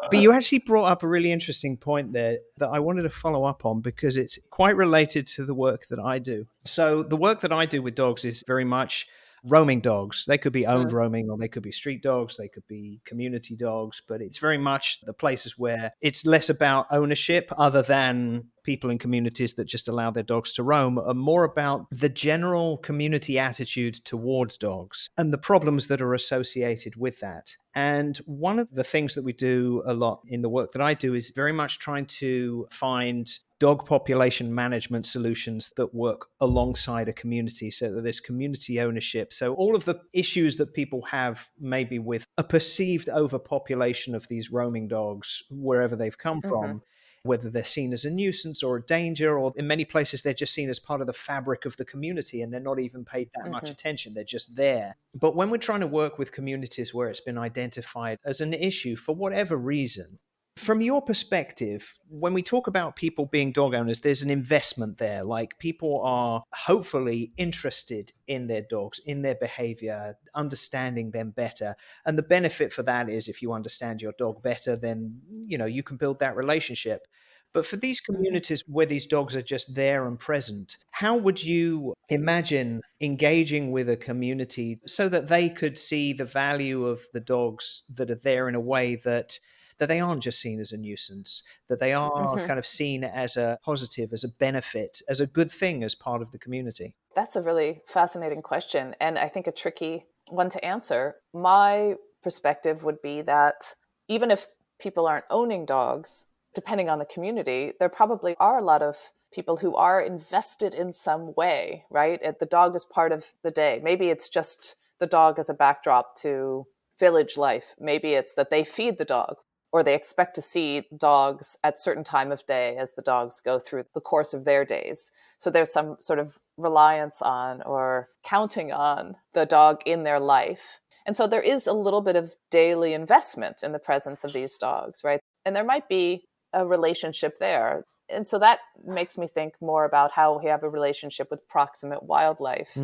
But you actually brought up a really interesting point there that I wanted to follow up on because it's quite related to the work that I do. So the work that I do with dogs is very much roaming dogs. They could be owned roaming, or they could be street dogs, they could be community dogs, but it's very much the places where it's less about ownership other than people in communities that just allow their dogs to roam, and more about the general community attitude towards dogs and the problems that are associated with that. And one of the things that we do a lot in the work that I do is very much trying to find dog population management solutions that work alongside a community so that there's community ownership. So all of the issues that people have maybe with a perceived overpopulation of these roaming dogs, wherever they've come from, whether they're seen as a nuisance or a danger, or in many places they're just seen as part of the fabric of the community and they're not even paid that much attention. They're just there. But when we're trying to work with communities where it's been identified as an issue for whatever reason, from your perspective, when we talk about people being dog owners, there's an investment there. Like, people are hopefully interested in their dogs, in their behavior, understanding them better. And the benefit for that is, if you understand your dog better, then, you can build that relationship. But for these communities where these dogs are just there and present, how would you imagine engaging with a community so that they could see the value of the dogs that are there in a way that they aren't just seen as a nuisance, that they are kind of seen as a positive, as a benefit, as a good thing, as part of the community? That's a really fascinating question, and I think a tricky one to answer. My perspective would be that even if people aren't owning dogs, depending on the community, there probably are a lot of people who are invested in some way, right? The dog is part of the day. Maybe it's just the dog as a backdrop to village life. Maybe it's that they feed the dog, or they expect to see dogs at certain time of day as the dogs go through the course of their days. So there's some sort of reliance on or counting on the dog in their life. And so there is a little bit of daily investment in the presence of these dogs, right? And there might be a relationship there. And so that makes me think more about how we have a relationship with proximate wildlife.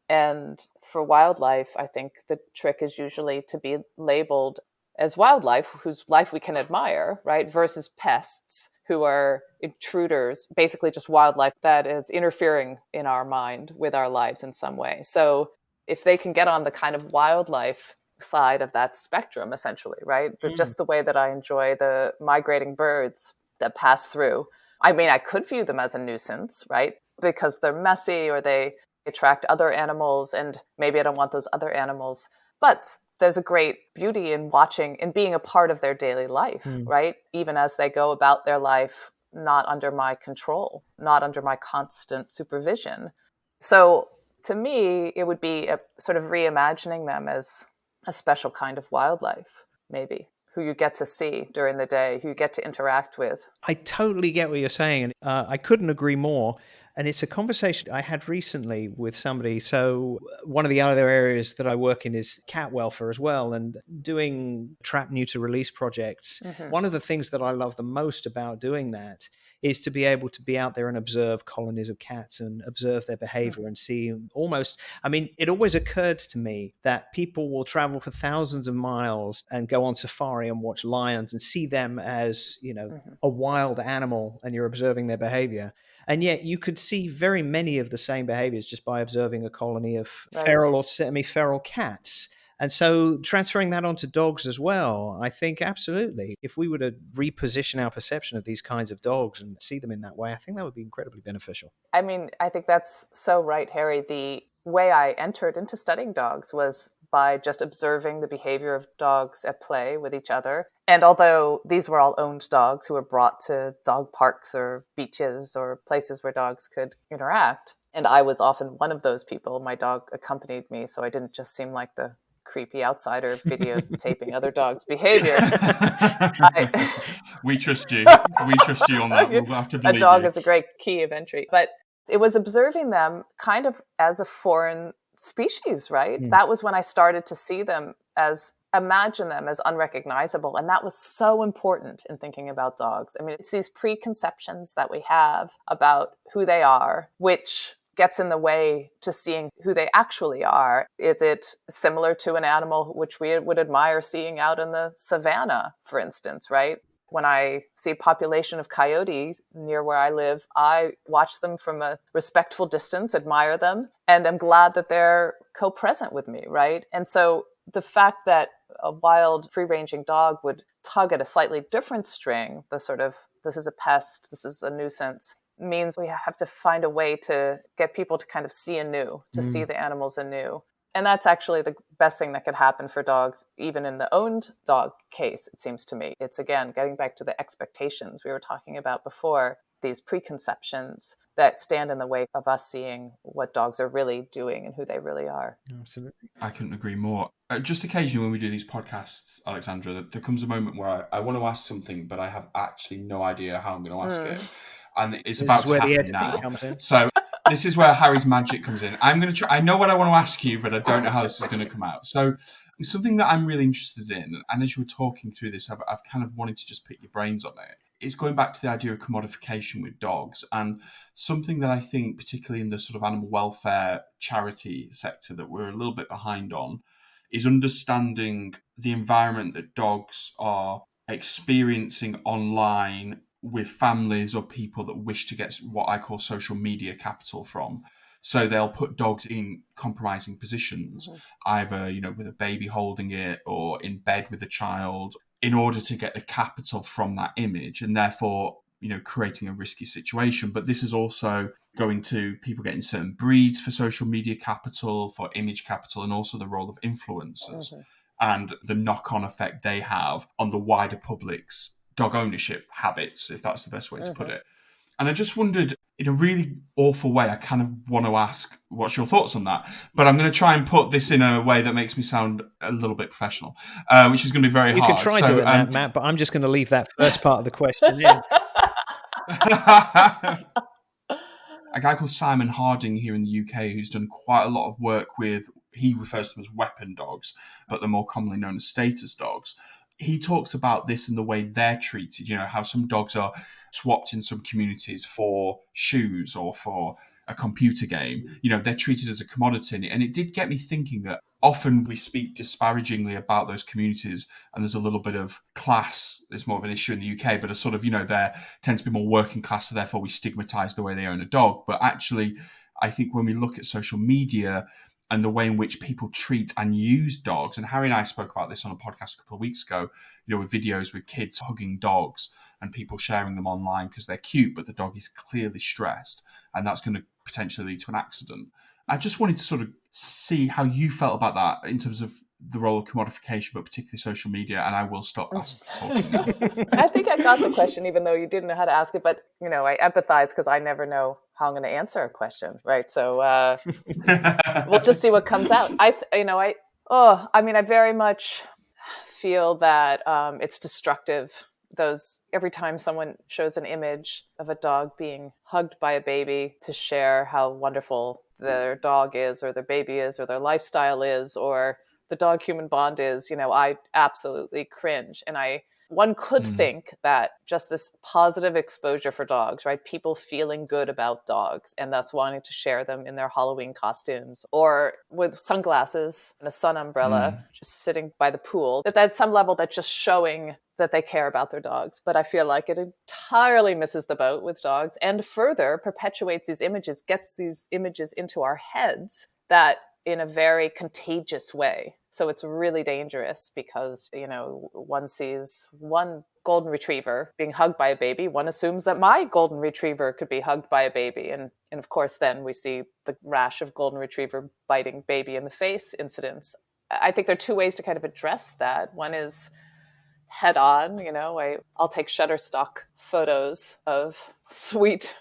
And for wildlife, I think the trick is usually to be labeled as wildlife whose life we can admire, right? Versus pests who are intruders, basically just wildlife that is interfering in our mind with our lives in some way. So if they can get on the kind of wildlife side of that spectrum, essentially, right? Just the way that I enjoy the migrating birds that pass through. I mean, I could view them as a nuisance, right? Because they're messy or they attract other animals, and maybe I don't want those other animals. But there's a great beauty in watching and being a part of their daily life, right? Even as they go about their life, not under my control, not under my constant supervision. So to me, it would be a sort of reimagining them as a special kind of wildlife, maybe, who you get to see during the day, who you get to interact with. I totally get what you're saying. And I couldn't agree more. And it's a conversation I had recently with somebody. So one of the other areas that I work in is cat welfare as well, and doing trap, neuter, release projects. One of the things that I love the most about doing that is to be able to be out there and observe colonies of cats and observe their behavior and see almost, I mean, it always occurred to me that people will travel for thousands of miles and go on safari and watch lions and see them as, a wild animal, and you're observing their behavior. And yet you could see very many of the same behaviors just by observing a colony of feral or semi-feral cats. And so transferring that onto dogs as well, I think absolutely. If we were to reposition our perception of these kinds of dogs and see them in that way, I think that would be incredibly beneficial. I mean, I think that's so right, Harry. The way I entered into studying dogs was by just observing the behavior of dogs at play with each other. And although these were all owned dogs who were brought to dog parks or beaches or places where dogs could interact, and I was often one of those people, my dog accompanied me, so I didn't just seem like the creepy outsider videotaping other dogs' behavior. We trust you. We trust you on that. We'll have to believe a dog you. is a great key of entry. But it was observing them kind of as a foreign species, right? That was when I started to see them imagine them as unrecognizable. And that was so important in thinking about dogs. I mean, it's these preconceptions that we have about who they are, which gets in the way to seeing who they actually are. Is it similar to an animal which we would admire seeing out in the savannah, for instance, right? When I see a population of coyotes near where I live, I watch them from a respectful distance, admire them, and I'm glad that they're co-present with me, right? And so the fact that a wild, free-ranging dog would tug at a slightly different string, the sort of, this is a pest, this is a nuisance, means we have to find a way to get people to kind of see anew, to see the animals anew. And that's actually the best thing that could happen for dogs, even in the owned dog case, it seems to me. It's, again, getting back to the expectations we were talking about before. these preconceptions that stand in the way of us seeing what dogs are really doing and who they really are. Absolutely. I couldn't agree more. Just occasionally when we do these podcasts, Alexandra, there comes a moment where I want to ask something, but I have actually no idea how I'm going to ask it. And it's This about is to where the happen editing now. comes in. So this is where Harry's magic comes in. I'm going to try. I know what I want to ask you, but I don't know how this is going to come out. So something that I'm really interested in, and as you were talking through this, I've kind of wanted to just pick your brains on it. It's going back to the idea of commodification with dogs, and something that I think, particularly in the sort of animal welfare charity sector, that we're a little bit behind on, is understanding the environment that dogs are experiencing online with families or people that wish to get what I call social media capital from. So they'll put dogs in compromising positions, either, with a baby holding it or in bed with a child, in order to get the capital from that image, and therefore, creating a risky situation. But this is also going to people getting certain breeds for social media capital, for image capital, and also the role of influencers and the knock-on effect they have on the wider public's dog ownership habits, if that's the best way to put it. And I just wondered, in a really awful way, I kind of want to ask, what's your thoughts on that? But I'm going to try and put this in a way that makes me sound a little bit professional, which is going to be very hard. You can try doing that, Matt, but I'm just going to leave that first part of the question in. A guy called Simon Harding here in the UK, who's done quite a lot of work with, he refers to them as weapon dogs, but they're more commonly known as status dogs. He talks about this and the way they're treated, how some dogs are swapped in some communities for shoes or for a computer game. They're treated as a commodity. And it did get me thinking that often we speak disparagingly about those communities, and there's a little bit of class. It's more of an issue in the UK, but a sort of, they tend to be more working class, so therefore we stigmatize the way they own a dog. But actually, I think when we look at social media and the way in which people treat and use dogs, and Harry and I spoke about this on a podcast a couple of weeks ago, with videos with kids hugging dogs and people sharing them online because they're cute, but the dog is clearly stressed, and that's going to potentially lead to an accident. I just wanted to sort of see how you felt about that in terms of the role of commodification, but particularly social media, and I will stop talking now. I think I got the question, even though you didn't know how to ask it, but, I empathize because I never know how I'm going to answer a question, right? So we'll just see what comes out. I very much feel that it's destructive. Every time someone shows an image of a dog being hugged by a baby to share how wonderful their dog is, or their baby is, or their lifestyle is, or the dog-human bond is, I absolutely cringe. And one could think that just this positive exposure for dogs, right? People feeling good about dogs and thus wanting to share them in their Halloween costumes or with sunglasses and a sun umbrella, just sitting by the pool, that at some level that's just showing that they care about their dogs. But I feel like it entirely misses the boat with dogs, and further perpetuates these images, gets these images into our heads that in a very contagious way. So it's really dangerous because, one sees one golden retriever being hugged by a baby, one assumes that my golden retriever could be hugged by a baby. And of course, then we see the rash of golden retriever biting baby in the face incidents. I think there are two ways to kind of address that. One is head on, I'll take Shutterstock photos of sweet,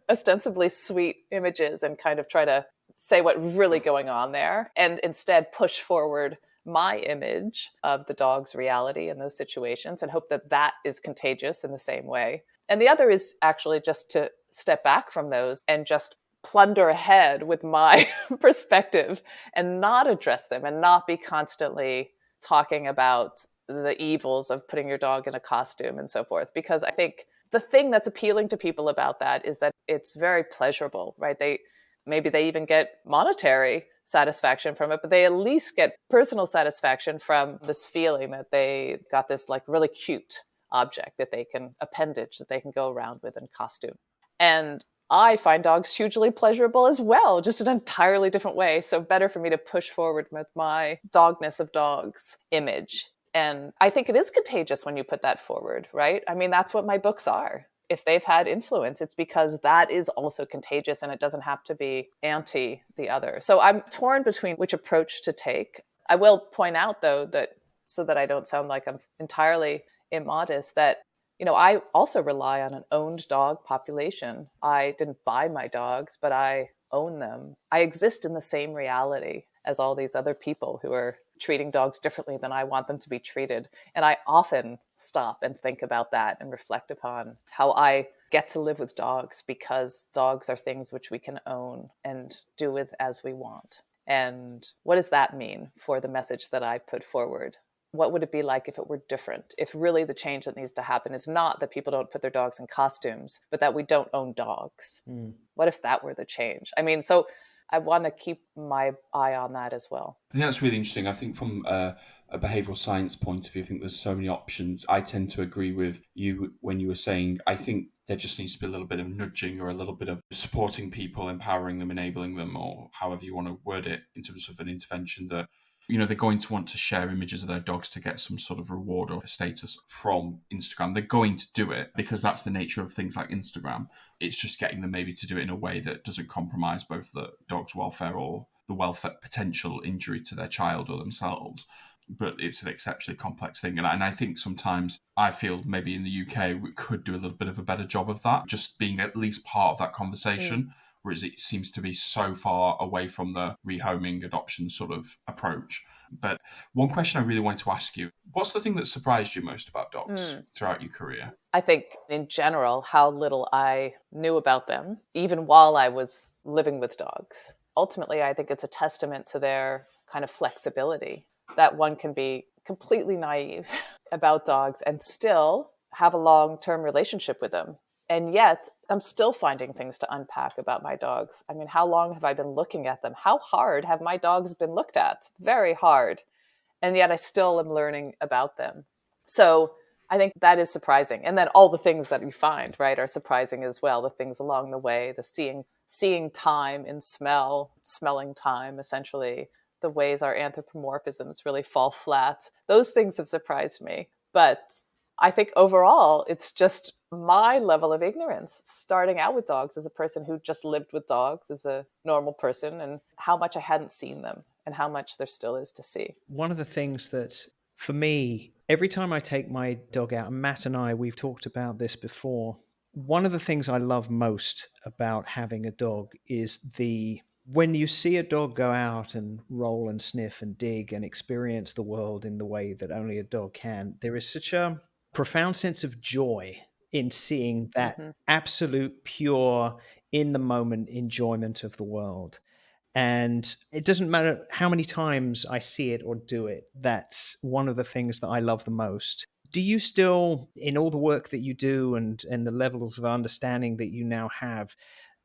ostensibly sweet images and kind of try to say what's really going on there, and instead push forward my image of the dog's reality in those situations and hope that that is contagious in the same way. And the other is actually just to step back from those and just plunder ahead with my perspective and not address them and not be constantly talking about the evils of putting your dog in a costume and so forth. Because I think the thing that's appealing to people about that is that it's very pleasurable, right? Maybe they even get monetary satisfaction from it, but they at least get personal satisfaction from this feeling that they got this like really cute object that they can appendage that they can go around with in costume. And I find dogs hugely pleasurable as well, just in an entirely different way. So better for me to push forward with my dogness of dogs image. And I think it is contagious when you put that forward, right? I mean, that's what my books are. If they've had influence, it's because that is also contagious and it doesn't have to be anti the other. So I'm torn between which approach to take. I will point out, though, that so that I don't sound like I'm entirely immodest, that I also rely on an owned dog population. I didn't buy my dogs, but I own them. I exist in the same reality as all these other people who are treating dogs differently than I want them to be treated. And I often stop and think about that and reflect upon how I get to live with dogs, because dogs are things which we can own and do with as we want. And what does that mean for the message that I put forward? What would it be like if it were different? If really the change that needs to happen is not that people don't put their dogs in costumes, but that we don't own dogs. What if that were the change? I mean, so I want to keep my eye on that as well. I think that's really interesting. I think from a behavioural science point of view, I think there's so many options. I tend to agree with you when you were saying, I think there just needs to be a little bit of nudging or a little bit of supporting people, empowering them, enabling them, or however you want to word it, in terms of an intervention that, they're going to want to share images of their dogs to get some sort of reward or status from Instagram. They're going to do it because that's the nature of things like Instagram. It's just getting them maybe to do it in a way that doesn't compromise both the dog's welfare or the welfare potential injury to their child or themselves. But it's an exceptionally complex thing. And I think sometimes I feel maybe in the UK we could do a little bit of a better job of that, just being at least part of that conversation. Whereas it seems to be so far away from the rehoming adoption sort of approach. But one question I really wanted to ask you, what's the thing that surprised you most about dogs throughout your career? I think in general, how little I knew about them, even while I was living with dogs. Ultimately, I think it's a testament to their kind of flexibility, that one can be completely naive about dogs and still have a long-term relationship with them. And yet, I'm still finding things to unpack about my dogs. I mean, how long have I been looking at them? How hard have my dogs been looked at? Very hard. And yet I still am learning about them. So I think that is surprising. And then all the things that you find, right, are surprising as well. The things along the way, the seeing time in smelling time, essentially, the ways our anthropomorphisms really fall flat. Those things have surprised me. But I think overall, it's just my level of ignorance starting out with dogs as a person who just lived with dogs as a normal person, and how much I hadn't seen them and how much there still is to see. One of the things that, for me, every time I take my dog out, and Matt and I, we've talked about this before, one of the things I love most about having a dog is when you see a dog go out and roll and sniff and dig and experience the world in the way that only a dog can, there is such a profound sense of joy in seeing that absolute, pure, in the moment enjoyment of the world. And it doesn't matter how many times I see it or do it. That's one of the things that I love the most. Do you still, in all the work that you do and the levels of understanding that you now have,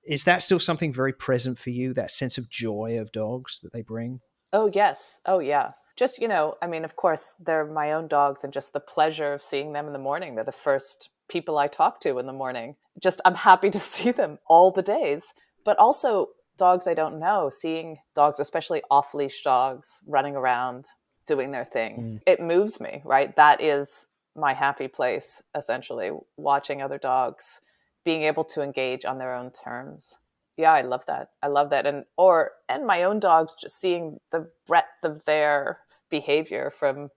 is that still something very present for you, that sense of joy of dogs that they bring? Oh, yes. Oh, yeah. Just, I mean, of course, they're my own dogs, and just the pleasure of seeing them in the morning. They're the first people I talk to in the morning. Just, I'm happy to see them all the days. But also dogs I don't know, seeing dogs, especially off-leash dogs, running around, doing their thing. It moves me, right? That is my happy place, essentially, watching other dogs, being able to engage on their own terms. Yeah, I love that. I love that. And my own dogs, just seeing the breadth of their behavior from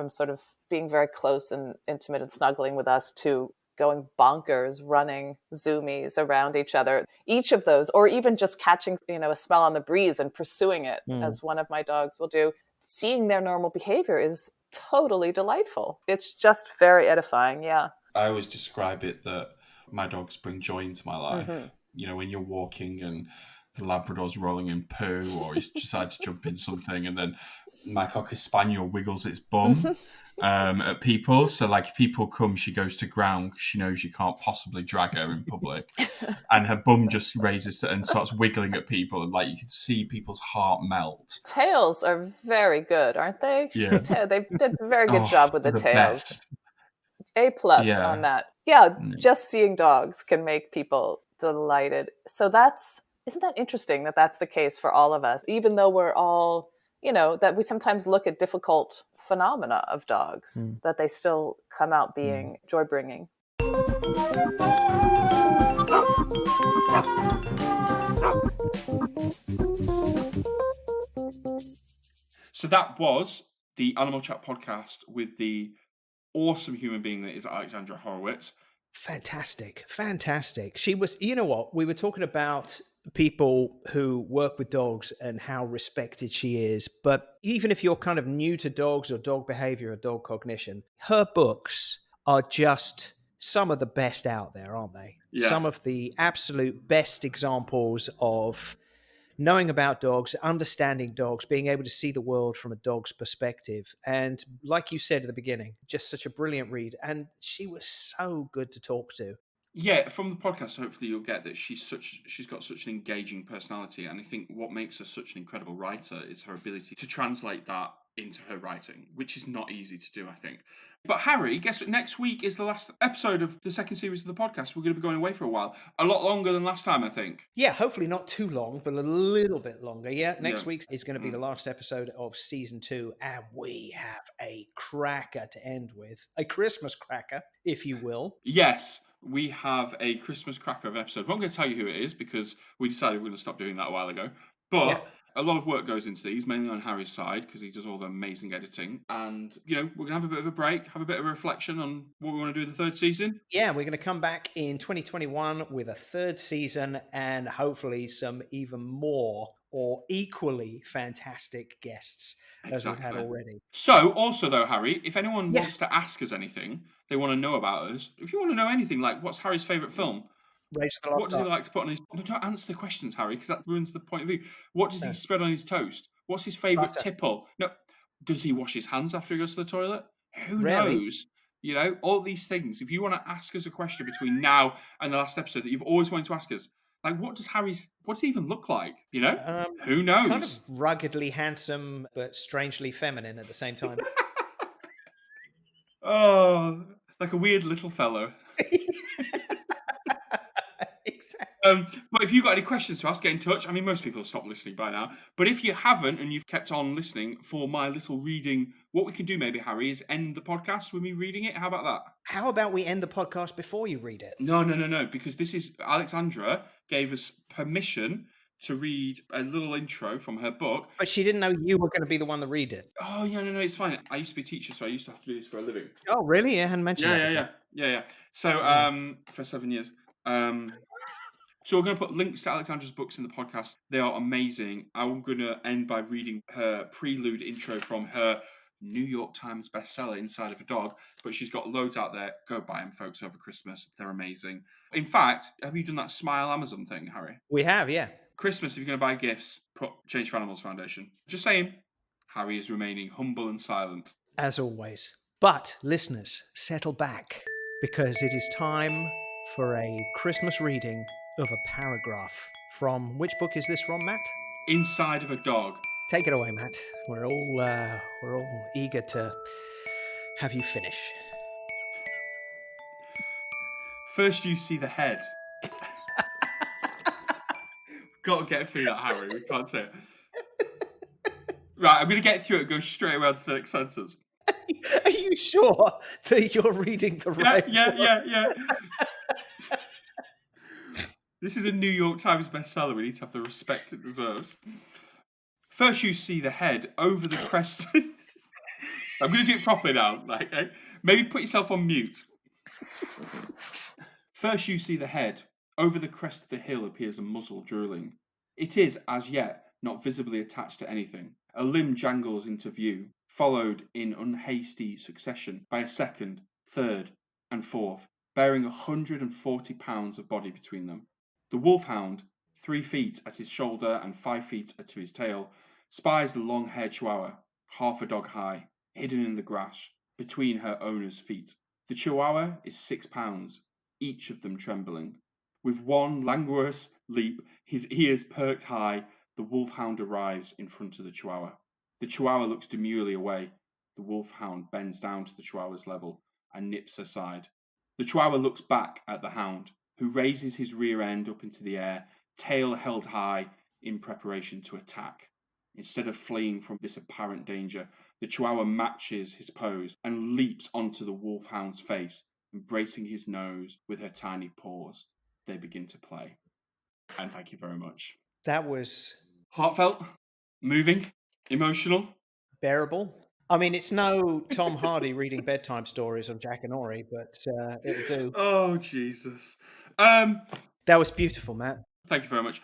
sort of being very close and intimate and snuggling with us to going bonkers, running zoomies around each other. Each of those, or even just catching, a smell on the breeze and pursuing it, as one of my dogs will do. Seeing their normal behavior is totally delightful. It's just very edifying. Yeah. I always describe it that my dogs bring joy into my life. When you're walking and the Labrador's rolling in poo, or he decides to jump in something, and then my Cocker Spaniel wiggles its bum at people. So like, if people come, she goes to ground because she knows you can't possibly drag her in public. And her bum just raises and starts wiggling at people. And like, you can see people's heart melt. Tails are very good, aren't they? Yeah. They did a very good job with the tails. Best. A+ on that. Yeah, just seeing dogs can make people delighted. So isn't that interesting that that's the case for all of us, even though we're all, that we sometimes look at difficult phenomena of dogs, that they still come out being joy-bringing. So that was the Animal Chat podcast with the awesome human being that is Alexandra Horowitz. Fantastic. Fantastic. She was, you know what? We were talking about people who work with dogs and how respected she is. But even if you're kind of new to dogs or dog behavior or dog cognition, her books are just some of the best out there, aren't they? Yeah. Some of the absolute best examples of knowing about dogs, understanding dogs, being able to see the world from a dog's perspective. And like you said at the beginning, just such a brilliant read. And she was so good to talk to. Yeah, from the podcast, hopefully you'll get that she's got such an engaging personality, and I think what makes her such an incredible writer is her ability to translate that into her writing, which is not easy to do, I think. But Harry, guess what? Next week is the last episode of the second series of the podcast. We're going to be going away for a while, a lot longer than last time, I think. Yeah, hopefully not too long, but a little bit longer. Yeah, next Yeah. week is going to be the last episode of season 2, and we have a cracker to end with, a Christmas cracker, if you will. Yes. We have a Christmas cracker of an episode. I'm not going to tell you who it is because we decided we're going to stop doing that a while ago. But a lot of work goes into these, mainly on Harry's side because he does all the amazing editing. And, we're going to have a bit of a break, have a bit of a reflection on what we want to do in the third season. Yeah, we're going to come back in 2021 with a third season and hopefully some even more or equally fantastic guests as we've had already. So, also though, Harry, if anyone wants to ask us anything, they want to know about us, if you want to know anything, like what's Harry's favourite film? What does he like to put on his... No, don't answer the questions, Harry, because that ruins the point of view. What does he spread on his toast? What's his favourite tipple? No, does he wash his hands after he goes to the toilet? Who knows? All these things. If you want to ask us a question between now and the last episode that you've always wanted to ask us, like, what does he even look like? Who knows? Kind of ruggedly handsome, but strangely feminine at the same time. Oh, like a weird little fellow. Exactly. But if you've got any questions to ask, get in touch. I mean, most people have stopped listening by now. But if you haven't and you've kept on listening for my little reading, what we can do maybe, Harry, is end the podcast with me reading it. How about that? How about we end the podcast before you read it? No, because this is... Alexandra gave us permission to read a little intro from her book. But she didn't know you were going to be the one to read it. Oh, yeah, no, it's fine. I used to be a teacher, so I used to have to do this for a living. Oh, really? I hadn't mentioned that. Yeah. So, for 7 years. So we're going to put links to Alexandra's books in the podcast. They are amazing. I'm going to end by reading her prelude intro from her New York Times bestseller, Inside of a Dog. But she's got loads out there. Go buy them, folks, over Christmas. They're amazing. In fact, have you done that Smile Amazon thing, Harry? We have, yeah. Christmas, if you're going to buy gifts, put Change for Animals Foundation. Just saying, Harry is remaining humble and silent. As always. But, listeners, settle back, because it is time for a Christmas reading of a paragraph from... Which book is this from, Matt? Inside of a Dog. Take it away, Matt. We're all eager to have you finish. First you see the head. Got to get through that, Harry. We can't say it. Right, I'm going to get through it and go straight away on to the next sentence. Are you sure that you're reading the right book? Yeah. This is a New York Times bestseller. We need to have the respect it deserves. First you see the head over the crest. I'm going to do it properly now. Okay? Maybe put yourself on mute. First you see the head. Over the crest of the hill appears a muzzle drooling. It is, as yet, not visibly attached to anything. A limb jangles into view, followed in unhasty succession by a second, third, and fourth, bearing 140 pounds of body between them. The wolfhound, 3 feet at his shoulder and 5 feet to his tail, spies the long-haired chihuahua, half a dog high, hidden in the grass, between her owner's feet. The chihuahua is 6 pounds, each of them trembling. With one languorous leap, his ears perked high, the wolfhound arrives in front of the chihuahua. The chihuahua looks demurely away. The wolfhound bends down to the chihuahua's level and nips her side. The chihuahua looks back at the hound, who raises his rear end up into the air, tail held high in preparation to attack. Instead of fleeing from this apparent danger, the chihuahua matches his pose and leaps onto the wolfhound's face, embracing his nose with her tiny paws. They begin to play. And thank you very much. That was... Heartfelt, moving, emotional. Bearable. I mean, it's no Tom Hardy reading bedtime stories on Jack and Ori, but it'll do. Oh, Jesus. That was beautiful, Matt. Thank you very much.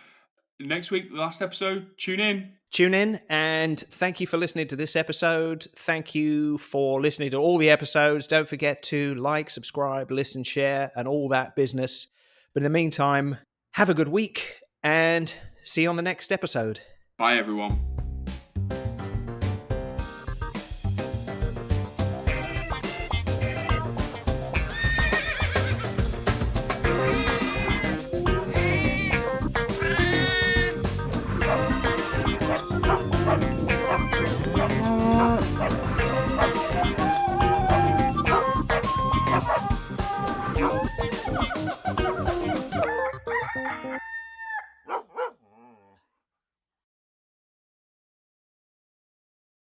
Next week, the last episode, tune in. Tune in, and thank you for listening to this episode. Thank you for listening to all the episodes. Don't forget to like, subscribe, listen, share, and all that business. But in the meantime, have a good week, and see you on the next episode. Bye, everyone.